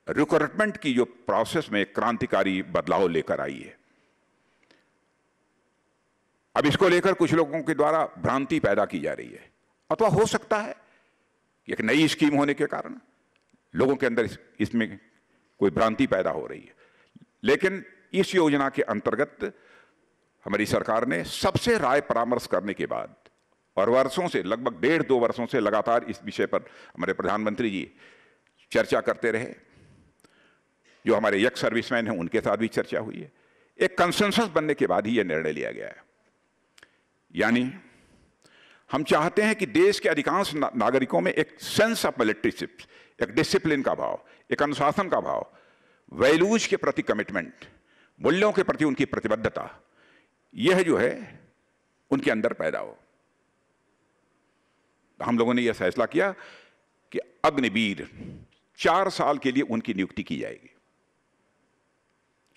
रिक्रूटमेंट की जो प्रोसेस में क्रांतिकारी बदलाव लेकर आई है। अब इसको लेकर कुछ लोगों के द्वारा भ्रांति पैदा की जा रही है, अथवा हो सकता है कि एक नई स्कीम होने के कारण लोगों के अंदर इसमें कोई भ्रांति पैदा हो रही है। लेकिन इस योजना के अंतर्गत हमारी सरकार ने सबसे राय परामर्श करने के बाद और वर्षों से, लगभग 1.5-2 वर्षों से लगातार इस विषय पर हमारे प्रधानमंत्री जी चर्चा करते रहे। जो हमारे एक्स सर्विसमैन हैं उनके साथ भी चर्चा हुई है। एक कंसेंसस बनने के बाद ही यह निर्णय लिया गया है। यानी हम चाहते हैं कि देश के अधिकांश नागरिकों में एक सेंस ऑफ मिलिट्रीशिप, एक डिसिप्लिन का भाव, एक अनुशासन का भाव, वैल्यूज के प्रति कमिटमेंट, मूल्यों के प्रति उनकी प्रतिबद्धता, यह जो है उनके अंदर पैदा हो। हम लोगों ने यह फैसला किया कि अग्निवीर 4 साल के लिए उनकी नियुक्ति की जाएगी।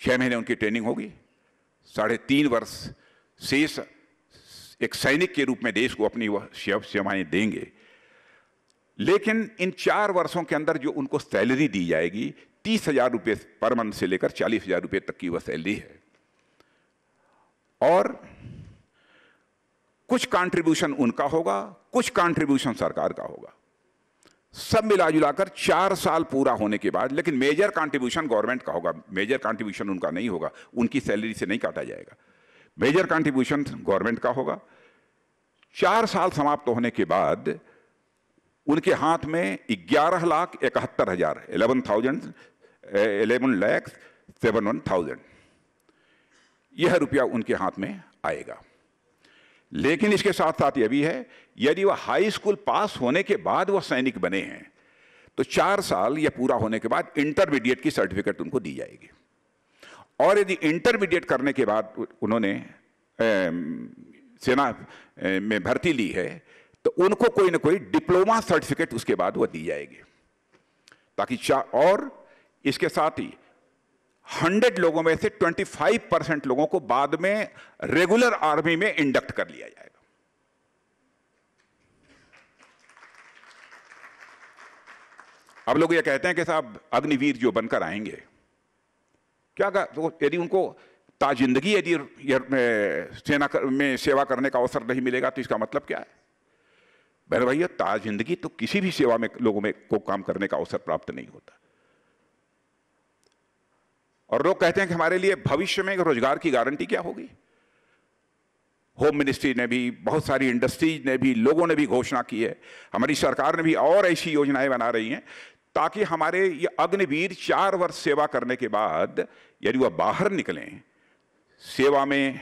6 महीने उनकी ट्रेनिंग होगी, 3.5 वर्ष शेष एक सैनिक के रूप में देश को अपनी वह सेवाएं देंगे। लेकिन इन 4 वर्षों के अंदर जो उनको सैलरी दी जाएगी, 30,000 रुपये पर मंथ से लेकर 40,000 रुपये तक की वह सैलरी है। और कुछ कंट्रीब्यूशन उनका होगा, कुछ कंट्रीब्यूशन सरकार का होगा। सब मिला जुलाकर 4 साल पूरा होने के बाद, लेकिन मेजर कंट्रीब्यूशन गवर्नमेंट का होगा, मेजर कंट्रीब्यूशन उनका नहीं होगा, उनकी सैलरी से नहीं काटा जाएगा। मेजर कंट्रीब्यूशन गवर्नमेंट का होगा। 4 साल समाप्त होने के बाद उनके हाथ में 11,71,000 11,71,000 यह रुपया उनके हाथ में आएगा। लेकिन इसके साथ साथ यह भी है, यदि वह हाई स्कूल पास होने के बाद वह सैनिक बने हैं तो 4 साल यह पूरा होने के बाद इंटरमीडिएट की सर्टिफिकेट उनको दी जाएगी। और यदि इंटरमीडिएट करने के बाद उन्होंने सेना में भर्ती ली है तो उनको कोई ना कोई डिप्लोमा सर्टिफिकेट उसके बाद वो दी जाएगी, ताकि और इसके साथ ही 100 लोगों में से 25% लोगों को बाद में रेगुलर आर्मी में इंडक्ट कर लिया जाएगा। अब लोग ये कहते हैं कि साहब अग्निवीर जो बनकर आएंगे, क्या तो यदि उनको ताजिंदगी यदि सेना में सेवा करने का अवसर नहीं मिलेगा तो इसका मतलब क्या है? मेरे भैया, ताजिंदगी तो किसी भी सेवा में लोगों में को काम करने का अवसर प्राप्त नहीं होता। और लोग कहते हैं कि हमारे लिए भविष्य में रोजगार की गारंटी क्या होगी? होम मिनिस्ट्री ने भी, बहुत सारी इंडस्ट्रीज ने भी, लोगों ने भी घोषणा की है, हमारी सरकार ने भी और ऐसी योजनाएं बना रही हैं ताकि हमारे ये अग्निवीर 4 वर्ष सेवा करने के बाद यदि वह बाहर निकलें सेवा में,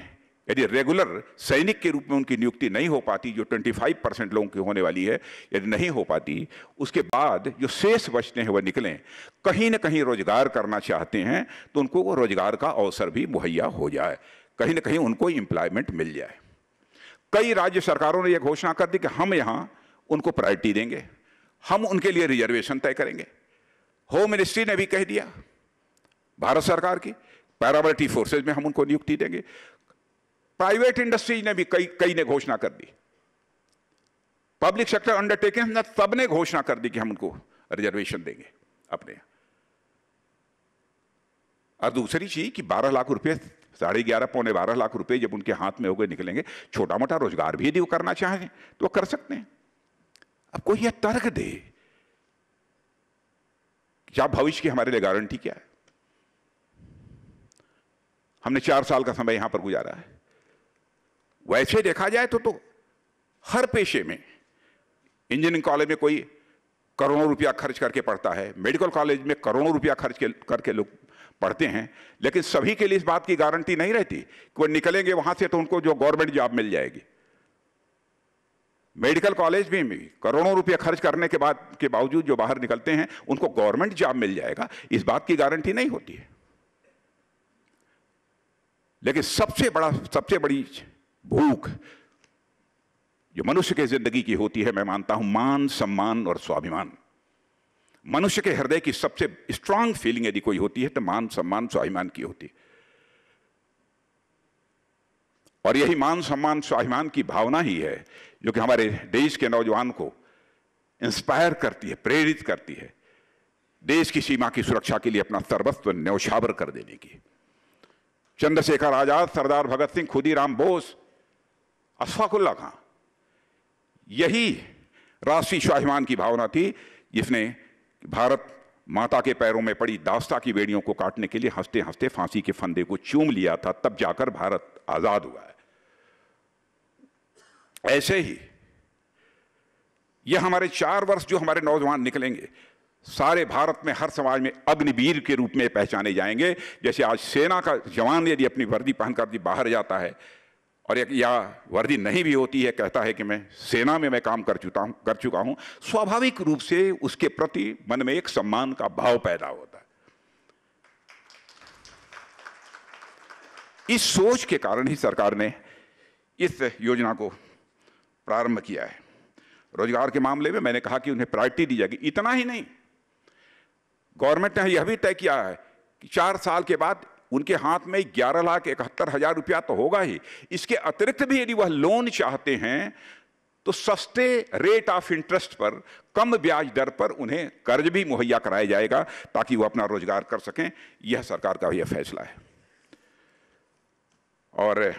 यदि रेगुलर सैनिक के रूप में उनकी नियुक्ति नहीं हो पाती, जो 25% लोगों की होने वाली है, यदि नहीं हो पाती, उसके बाद जो शेष बचते हैं वह निकलें, कहीं ना कहीं रोजगार करना चाहते हैं तो उनको वो रोजगार का अवसर भी मुहैया हो जाए, कहीं ना कहीं उनको एम्प्लॉयमेंट मिल जाए। कई राज्य सरकारों ने यह घोषणा कर दी कि हम यहां उनको प्रायोरिटी देंगे, हम उनके लिए रिजर्वेशन तय करेंगे। होम मिनिस्ट्री ने भी कह दिया, भारत सरकार की पैरामिलिट्री फोर्सेज में हम उनको नियुक्ति देंगे। प्राइवेट इंडस्ट्रीज ने भी कई ने घोषणा कर दी, पब्लिक सेक्टर अंडरटेकिंग ने सबने घोषणा कर दी कि हम उनको रिजर्वेशन देंगे अपने। और दूसरी चीज कि 12 लाख रुपए, 11.5 पौने 12 लाख रुपए जब उनके हाथ में होकर निकलेंगे, छोटा मोटा रोजगार भी यदि वो करना चाहें तो वो कर सकते हैं। अब कोई यह तर्क दे क्या भविष्य की हमारे लिए गारंटी क्या है? हमने 4 साल का समय यहां पर गुजारा है। वैसे देखा जाए तो हर पेशे में, इंजीनियरिंग कॉलेज में कोई करोड़ों रुपया खर्च करके पढ़ता है, मेडिकल कॉलेज में करोड़ों रुपया खर्च करके लोग पढ़ते हैं, लेकिन सभी के लिए इस बात की गारंटी नहीं रहती कि वो निकलेंगे वहां से तो उनको जो गवर्नमेंट जॉब मिल जाएगी। मेडिकल कॉलेज में भी करोड़ों रुपया खर्च करने के बावजूद जो बाहर निकलते हैं उनको गवर्नमेंट जॉब मिल जाएगा, इस बात की गारंटी नहीं होती है। लेकिन सबसे बड़ी भूख जो मनुष्य के जिंदगी की होती है, मैं मानता हूं, मान, सम्मान और स्वाभिमान। मनुष्य के हृदय की सबसे स्ट्रांग फीलिंग यदि कोई होती है तो मान, सम्मान, स्वाभिमान की होती है। और यही मान, सम्मान, स्वाभिमान की भावना ही है जो कि हमारे देश के नौजवान को इंस्पायर करती है, प्रेरित करती है देश की सीमा की सुरक्षा के लिए अपना सर्वस्व न्यौछावर कर देने की। चंद्रशेखर आजाद, सरदार भगत सिंह, खुदीराम बोस, अशफाक उल्लाह खां, यही राष्ट्रीय स्वाभिमान की भावना थी जिसने भारत माता के पैरों में पड़ी दास्ता की बेड़ियों को काटने के लिए हंसते हंसते फांसी के फंदे को चूम लिया था, तब जाकर भारत आजाद हुआ है। ऐसे ही यह हमारे 4 वर्ष जो हमारे नौजवान निकलेंगे, सारे भारत में हर समाज में अग्निवीर के रूप में पहचाने जाएंगे। जैसे आज सेना का जवान यदि अपनी वर्दी पहनकर बाहर जाता है और या वर्दी नहीं भी होती है, कहता है कि मैं सेना में मैं काम कर चुका हूं, स्वाभाविक रूप से उसके प्रति मन में एक सम्मान का भाव पैदा होता है। इस सोच के कारण ही सरकार ने इस योजना को प्रारंभ किया है। रोजगार के मामले में मैंने कहा कि उन्हें प्रायोरिटी दी जाएगी। इतना ही नहीं, गवर्नमेंट ने यह भी तय किया है कि 4 साल के बाद उनके हाथ में 11,71,000 रुपया तो होगा ही, इसके अतिरिक्त भी यदि वह लोन चाहते हैं तो सस्ते रेट ऑफ इंटरेस्ट पर, कम ब्याज दर पर उन्हें कर्ज भी मुहैया कराया जाएगा ताकि वह अपना रोजगार कर सकें। यह सरकार का यह फैसला है। और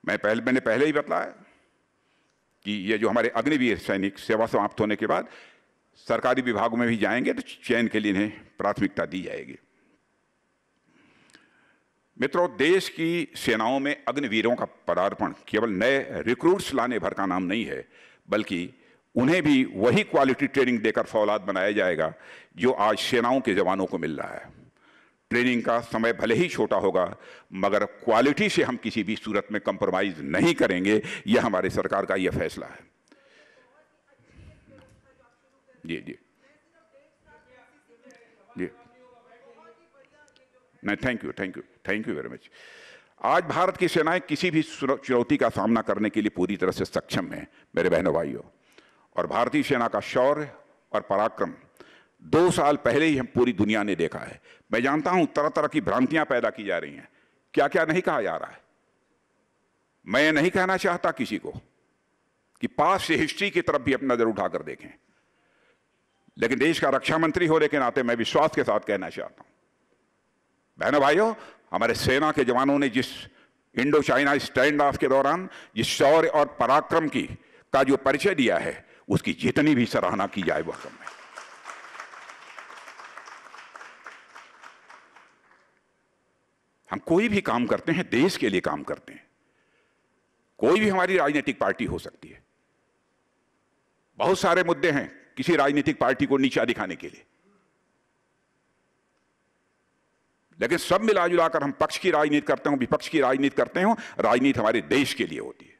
मैंने पहले ही बताया कि ये जो हमारे अग्निवीर सैनिक सेवा समाप्त होने के बाद सरकारी विभागों में भी जाएंगे तो चयन के लिए इन्हें प्राथमिकता दी जाएगी। मित्रों, देश की सेनाओं में अग्निवीरों का पदार्पण केवल नए रिक्रूट्स लाने भर का नाम नहीं है, बल्कि उन्हें भी वही क्वालिटी ट्रेनिंग देकर फौलाद बनाया जाएगा जो आज सेनाओं के जवानों को मिल रहा है। ट्रेनिंग का समय भले ही छोटा होगा, मगर क्वालिटी से हम किसी भी सूरत में कंप्रोमाइज नहीं करेंगे। यह हमारी सरकार का यह फैसला है। जी जी जी, नहीं, थैंक यू वेरी मच। आज भारत की सेनाएं किसी भी चुनौती का सामना करने के लिए पूरी तरह से सक्षम हैं मेरे बहनों भाइयों। और भारतीय सेना का शौर्य और पराक्रम 2 साल पहले ही हम पूरी दुनिया ने देखा है। मैं जानता हूं तरह तरह की भ्रांतियां पैदा की जा रही हैं, क्या क्या नहीं कहा जा रहा है। मैं ये नहीं कहना चाहता किसी को कि पास से हिस्ट्री की तरफ भी अपना नजर उठाकर देखें, लेकिन देश का रक्षा मंत्री होने के नाते मैं विश्वास के साथ कहना चाहता हूं, बहनों भाइयों, हमारे सेना के जवानों ने जिस इंडो चाइना स्टैंड ऑफ के दौरान जिस शौर्य और पराक्रम का जो परिचय दिया है, उसकी जितनी भी सराहना की जाए वह कम है। हम कोई भी काम करते हैं देश के लिए काम करते हैं। कोई भी हमारी राजनीतिक पार्टी हो सकती है। बहुत सारे मुद्दे हैं किसी राजनीतिक पार्टी को नीचा दिखाने के लिए, लेकिन सब मिला जुलाकर हम पक्ष की राजनीति करते हो, विपक्ष की राजनीति करते हो, राजनीति हमारे देश के लिए होती है।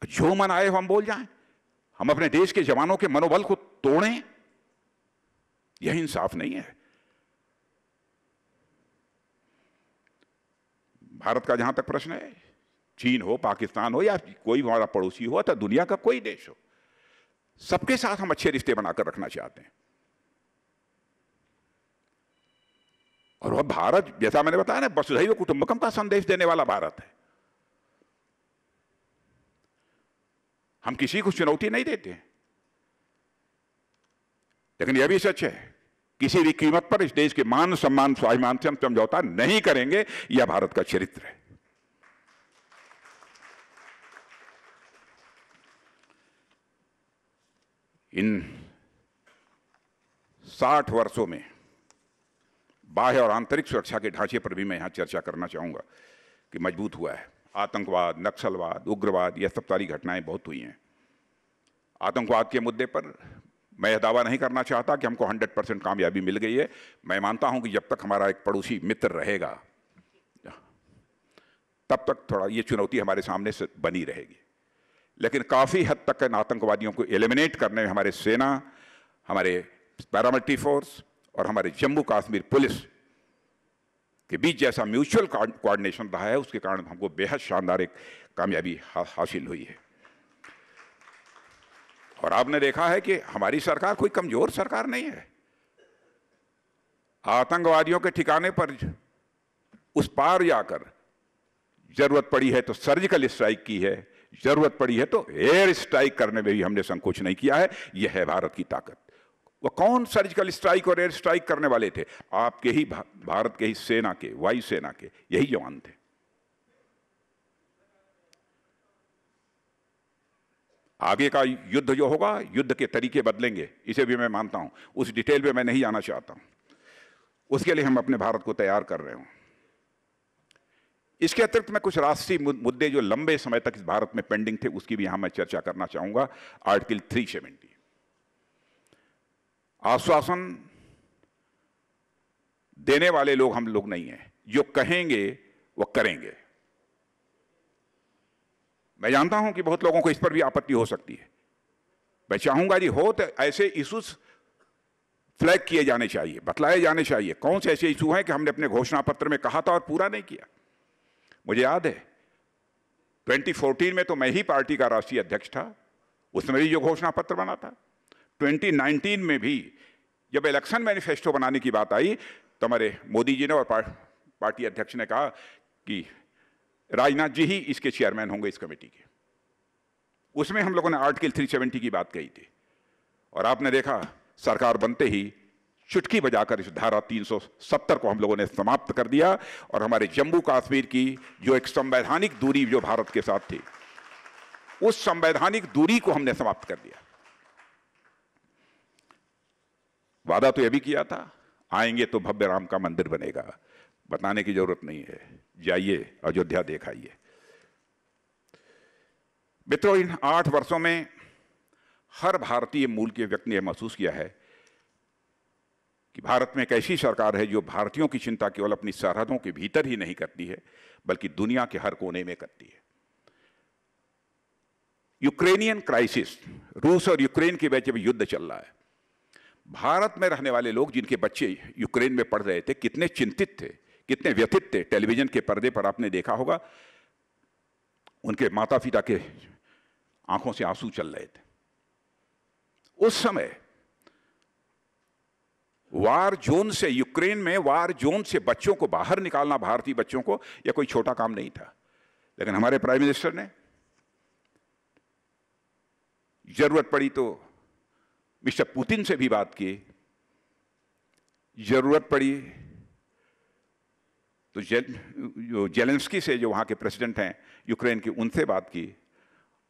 जो मन आए हम बोल जाएं, हम अपने देश के जवानों के मनोबल को तोड़ें, यह इंसाफ नहीं है। भारत का जहां तक प्रश्न है, चीन हो, पाकिस्तान हो या कोई हमारा पड़ोसी हो या दुनिया का कोई देश हो, सबके साथ हम अच्छे रिश्ते बनाकर रखना चाहते हैं। और वह भारत, जैसा मैंने बताया ना, वसुधैव कुटुंबकम का संदेश देने वाला भारत है। हम किसी को चुनौती नहीं देते, लेकिन यह भी सच है किसी भी कीमत पर इस देश के मान सम्मान स्वाभिमान से हम समझौता नहीं करेंगे। यह भारत का चरित्र है। इन 60 वर्षों में बाह्य और आंतरिक सुरक्षा के ढांचे पर भी मैं यहां चर्चा करना चाहूंगा कि मजबूत हुआ है। आतंकवाद, नक्सलवाद, उग्रवाद, यह सब सारी घटनाएं बहुत हुई हैं। आतंकवाद के मुद्दे पर मैं यह दावा नहीं करना चाहता कि हमको 100% कामयाबी मिल गई है। मैं मानता हूं कि जब तक हमारा एक पड़ोसी मित्र रहेगा, तब तक थोड़ा ये चुनौती हमारे सामने से बनी रहेगी। लेकिन काफी हद तक इन आतंकवादियों को एलिमिनेट करने में हमारे सेना, हमारे पैरामिलिट्री फोर्स और हमारे जम्मू कश्मीर पुलिस के बीच जैसा म्यूचुअल कोऑर्डिनेशन रहा है, उसके कारण हमको बेहद शानदार एक कामयाबी हासिल हुई है। और आपने देखा है कि हमारी सरकार कोई कमजोर सरकार नहीं है। आतंकवादियों के ठिकाने पर उस पार जाकर जरूरत पड़ी है तो सर्जिकल स्ट्राइक की है, जरूरत पड़ी है तो एयर स्ट्राइक करने में भी हमने संकोच नहीं किया है। यह है भारत की ताकत। वो कौन सर्जिकल स्ट्राइक और एयर स्ट्राइक करने वाले थे? आपके ही भारत के ही सेना के, वायु सेना के यही जवान थे। आगे का युद्ध जो होगा, युद्ध के तरीके बदलेंगे, इसे भी मैं मानता हूं। उस डिटेल में मैं नहीं आना चाहता हूं। उसके लिए हम अपने भारत को तैयार कर रहे हूं। इसके अतिरिक्त मैं कुछ राष्ट्रीय मुद्दे जो लंबे समय तक इस भारत में पेंडिंग थे, उसकी भी यहां मैं चर्चा करना चाहूंगा। आर्टिकल 370, आश्वासन देने वाले लोग हम लोग नहीं हैं, जो कहेंगे वो करेंगे। मैं जानता हूं कि बहुत लोगों को इस पर भी आपत्ति हो सकती है। मैं चाहूंगा जी हो तो ऐसे इशूज फ्लैग किए जाने चाहिए, बतलाए जाने चाहिए कौन से ऐसे इशू हैं कि हमने अपने घोषणा पत्र में कहा था और पूरा नहीं किया। मुझे याद है 2014 में तो मैं ही पार्टी का राष्ट्रीय अध्यक्ष था, उसमें भी जो घोषणा पत्र बना था। 2019 में भी जब इलेक्शन मैनिफेस्टो बनाने की बात आई तो हमारे मोदी जी ने और पार्टी अध्यक्ष ने कहा कि राजनाथ जी ही इसके चेयरमैन होंगे इस कमेटी के। उसमें हम लोगों ने आर्टिकल 370 की बात कही थी और आपने देखा सरकार बनते ही चुटकी बजाकर इस धारा 370 को हम लोगों ने समाप्त कर दिया और हमारे जम्मू कश्मीर की जो एक संवैधानिक दूरी जो भारत के साथ थी, उस संवैधानिक दूरी को हमने समाप्त कर दिया। वादा तो यह भी किया था, आएंगे तो भव्य राम का मंदिर बनेगा। बताने की जरूरत नहीं है, जाइए अयोध्या देखाइए। मित्रों, इन 8 वर्षों में हर भारतीय मूल के व्यक्ति ने यह महसूस किया है कि भारत में एक ऐसी सरकार है जो भारतीयों की चिंता केवल अपनी सरहदों के भीतर ही नहीं करती है, बल्कि दुनिया के हर कोने में करती है। यूक्रेनियन क्राइसिस, रूस और यूक्रेन के बीच में युद्ध चल रहा है। भारत में रहने वाले लोग जिनके बच्चे यूक्रेन में पढ़ रहे थे, कितने चिंतित थे कितने व्यथित थे। टेलीविजन के पर्दे पर आपने देखा होगा उनके माता पिता के आंखों से आंसू चल रहे थे। उस समय वार जोन से, यूक्रेन में वार जोन से बच्चों को बाहर निकालना, भारतीय बच्चों को, यह कोई छोटा काम नहीं था। लेकिन हमारे प्राइम मिनिस्टर ने जरूरत पड़ी तो मिस्टर पुतिन से भी बात की, जरूरत पड़ी तो जेलेंस्की से, जो वहां के प्रेसिडेंट हैं यूक्रेन के, उनसे बात की,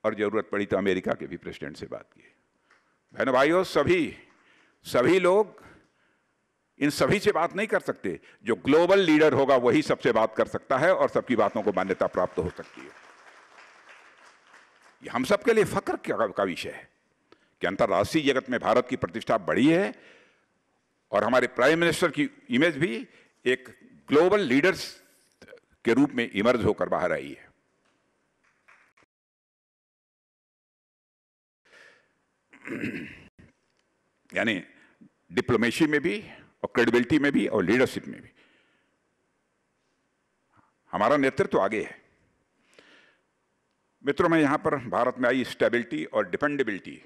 और जरूरत पड़ी तो अमेरिका के भी प्रेसिडेंट से बात की। बहनों भाइयों, सभी लोग इन सभी से बात नहीं कर सकते। जो ग्लोबल लीडर होगा वही सबसे बात कर सकता है और सबकी बातों को मान्यता प्राप्त हो सकती है। यह हम सबके लिए फख्र का विषय है कि अंतर्राष्ट्रीय जगत में भारत की प्रतिष्ठा बढ़ी है और हमारे प्राइम मिनिस्टर की इमेज भी एक ग्लोबल लीडर्स के रूप में इमर्ज होकर बाहर आई है। यानी डिप्लोमेसी में भी और क्रेडिबिलिटी में भी और लीडरशिप में भी हमारा नेतृत्व आगे है। मित्रों, मैं यहां पर भारत में आई स्टेबिलिटी और डिपेंडेबिलिटी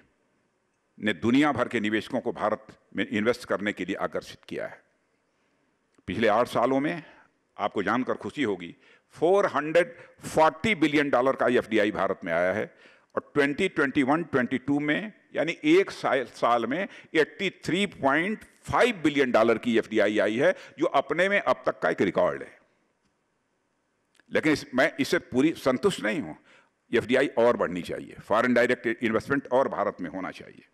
ने दुनिया भर के निवेशकों को भारत में इन्वेस्ट करने के लिए आकर्षित किया है। पिछले 8 सालों में आपको जानकर खुशी होगी, $440 बिलियन का एफडीआई भारत में आया है और 2021-22 में, यानी एक साल में $83.5 बिलियन की एफडीआई आई है, जो अपने में अब तक का एक रिकॉर्ड है। लेकिन मैं इससे पूरी संतुष्ट नहीं हूं। एफडीआई और बढ़नी चाहिए, फॉरेन डायरेक्ट इन्वेस्टमेंट और भारत में होना चाहिए।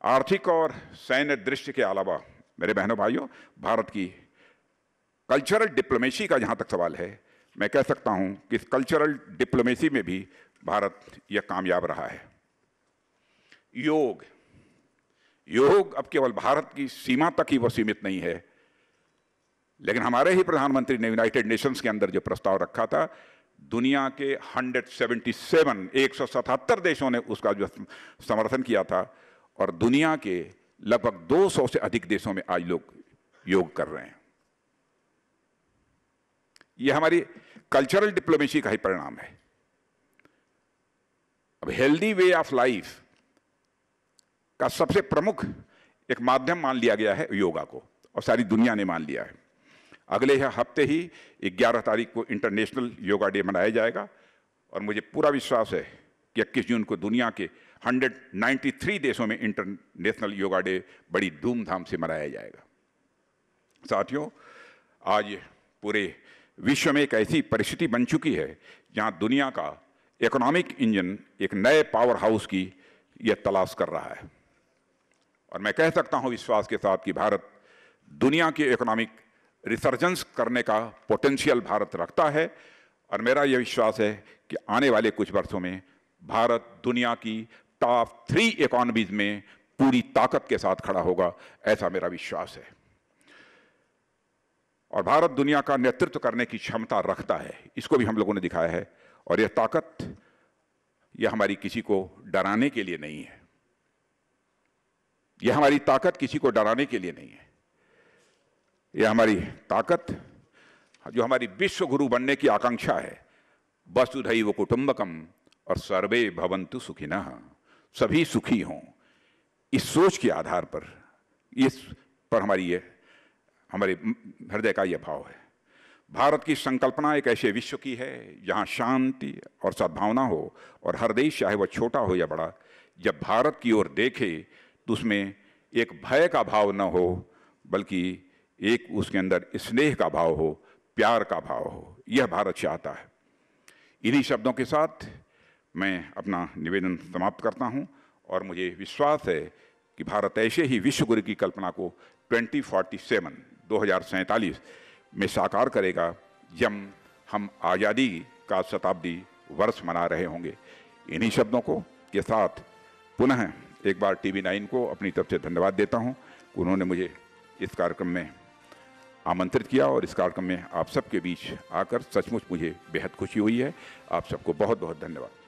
आर्थिक और सैन्य दृष्टि के अलावा मेरे बहनों भाइयों, भारत की कल्चरल डिप्लोमेसी का जहां तक सवाल है, मैं कह सकता हूं कि इस कल्चरल डिप्लोमेसी में भी भारत यह कामयाब रहा है। योग अब केवल भारत की सीमा तक ही वह सीमित नहीं है, लेकिन हमारे ही प्रधानमंत्री ने यूनाइटेड नेशंस के अंदर जो प्रस्ताव रखा था, दुनिया के 177 देशों ने उसका जो समर्थन किया था और दुनिया के लगभग 200 से अधिक देशों में आज लोग योग कर रहे हैं। यह हमारी कल्चरल डिप्लोमेसी का ही परिणाम है। अब हेल्दी वे ऑफ लाइफ का सबसे प्रमुख एक माध्यम मान लिया गया है योगा को, और सारी दुनिया ने मान लिया है। अगले हफ्ते ही 11 तारीख को इंटरनेशनल योगा डे मनाया जाएगा और मुझे पूरा विश्वास है कि 21 जून को दुनिया के 193 देशों में इंटरनेशनल योगा डे बड़ी धूमधाम से मनाया जाएगा। साथियों, आज पूरे विश्व में एक ऐसी परिस्थिति बन चुकी है जहां दुनिया का इकोनॉमिक इंजन एक नए पावर हाउस की यह तलाश कर रहा है, और मैं कह सकता हूं विश्वास के साथ कि भारत दुनिया की इकोनॉमिक रिसर्जेंस करने का पोटेंशियल भारत रखता है। और मेरा यह विश्वास है कि आने वाले कुछ वर्षों में भारत दुनिया की टॉप 3 इकोनॉमीज में पूरी ताकत के साथ खड़ा होगा, ऐसा मेरा विश्वास है। और भारत दुनिया का नेतृत्व करने की क्षमता रखता है, इसको भी हम लोगों ने दिखाया है। और यह ताकत, यह हमारी किसी को डराने के लिए नहीं है। यह हमारी ताकत किसी को डराने के लिए नहीं है। यह हमारी ताकत, जो हमारी विश्व गुरु बनने की आकांक्षा है, वसुधैव कुटुंबकम और सर्वे भवन्तु सुखिनः, सभी सुखी हों, इस सोच के आधार पर, इस पर हमारे हृदय का यह भाव है। भारत की संकल्पना एक ऐसे विश्व की है जहां शांति और सद्भावना हो और हर देश, चाहे वह छोटा हो या बड़ा, जब भारत की ओर देखे तो उसमें एक भय का भाव न हो, बल्कि एक उसके अंदर स्नेह का भाव हो, प्यार का भाव हो। यह भारत चाहता है। इन्हीं शब्दों के साथ मैं अपना निवेदन समाप्त करता हूं और मुझे विश्वास है कि भारत ऐसे ही विश्व गुरु की कल्पना को 2047 में साकार करेगा, जब हम आज़ादी का शताब्दी वर्ष मना रहे होंगे। इन्हीं शब्दों को के साथ पुनः एक बार TV9 को अपनी तरफ से धन्यवाद देता हूं। उन्होंने मुझे इस कार्यक्रम में आमंत्रित किया और इस कार्यक्रम में आप सबके बीच आकर सचमुच मुझे बेहद खुशी हुई है। आप सबको बहुत बहुत धन्यवाद।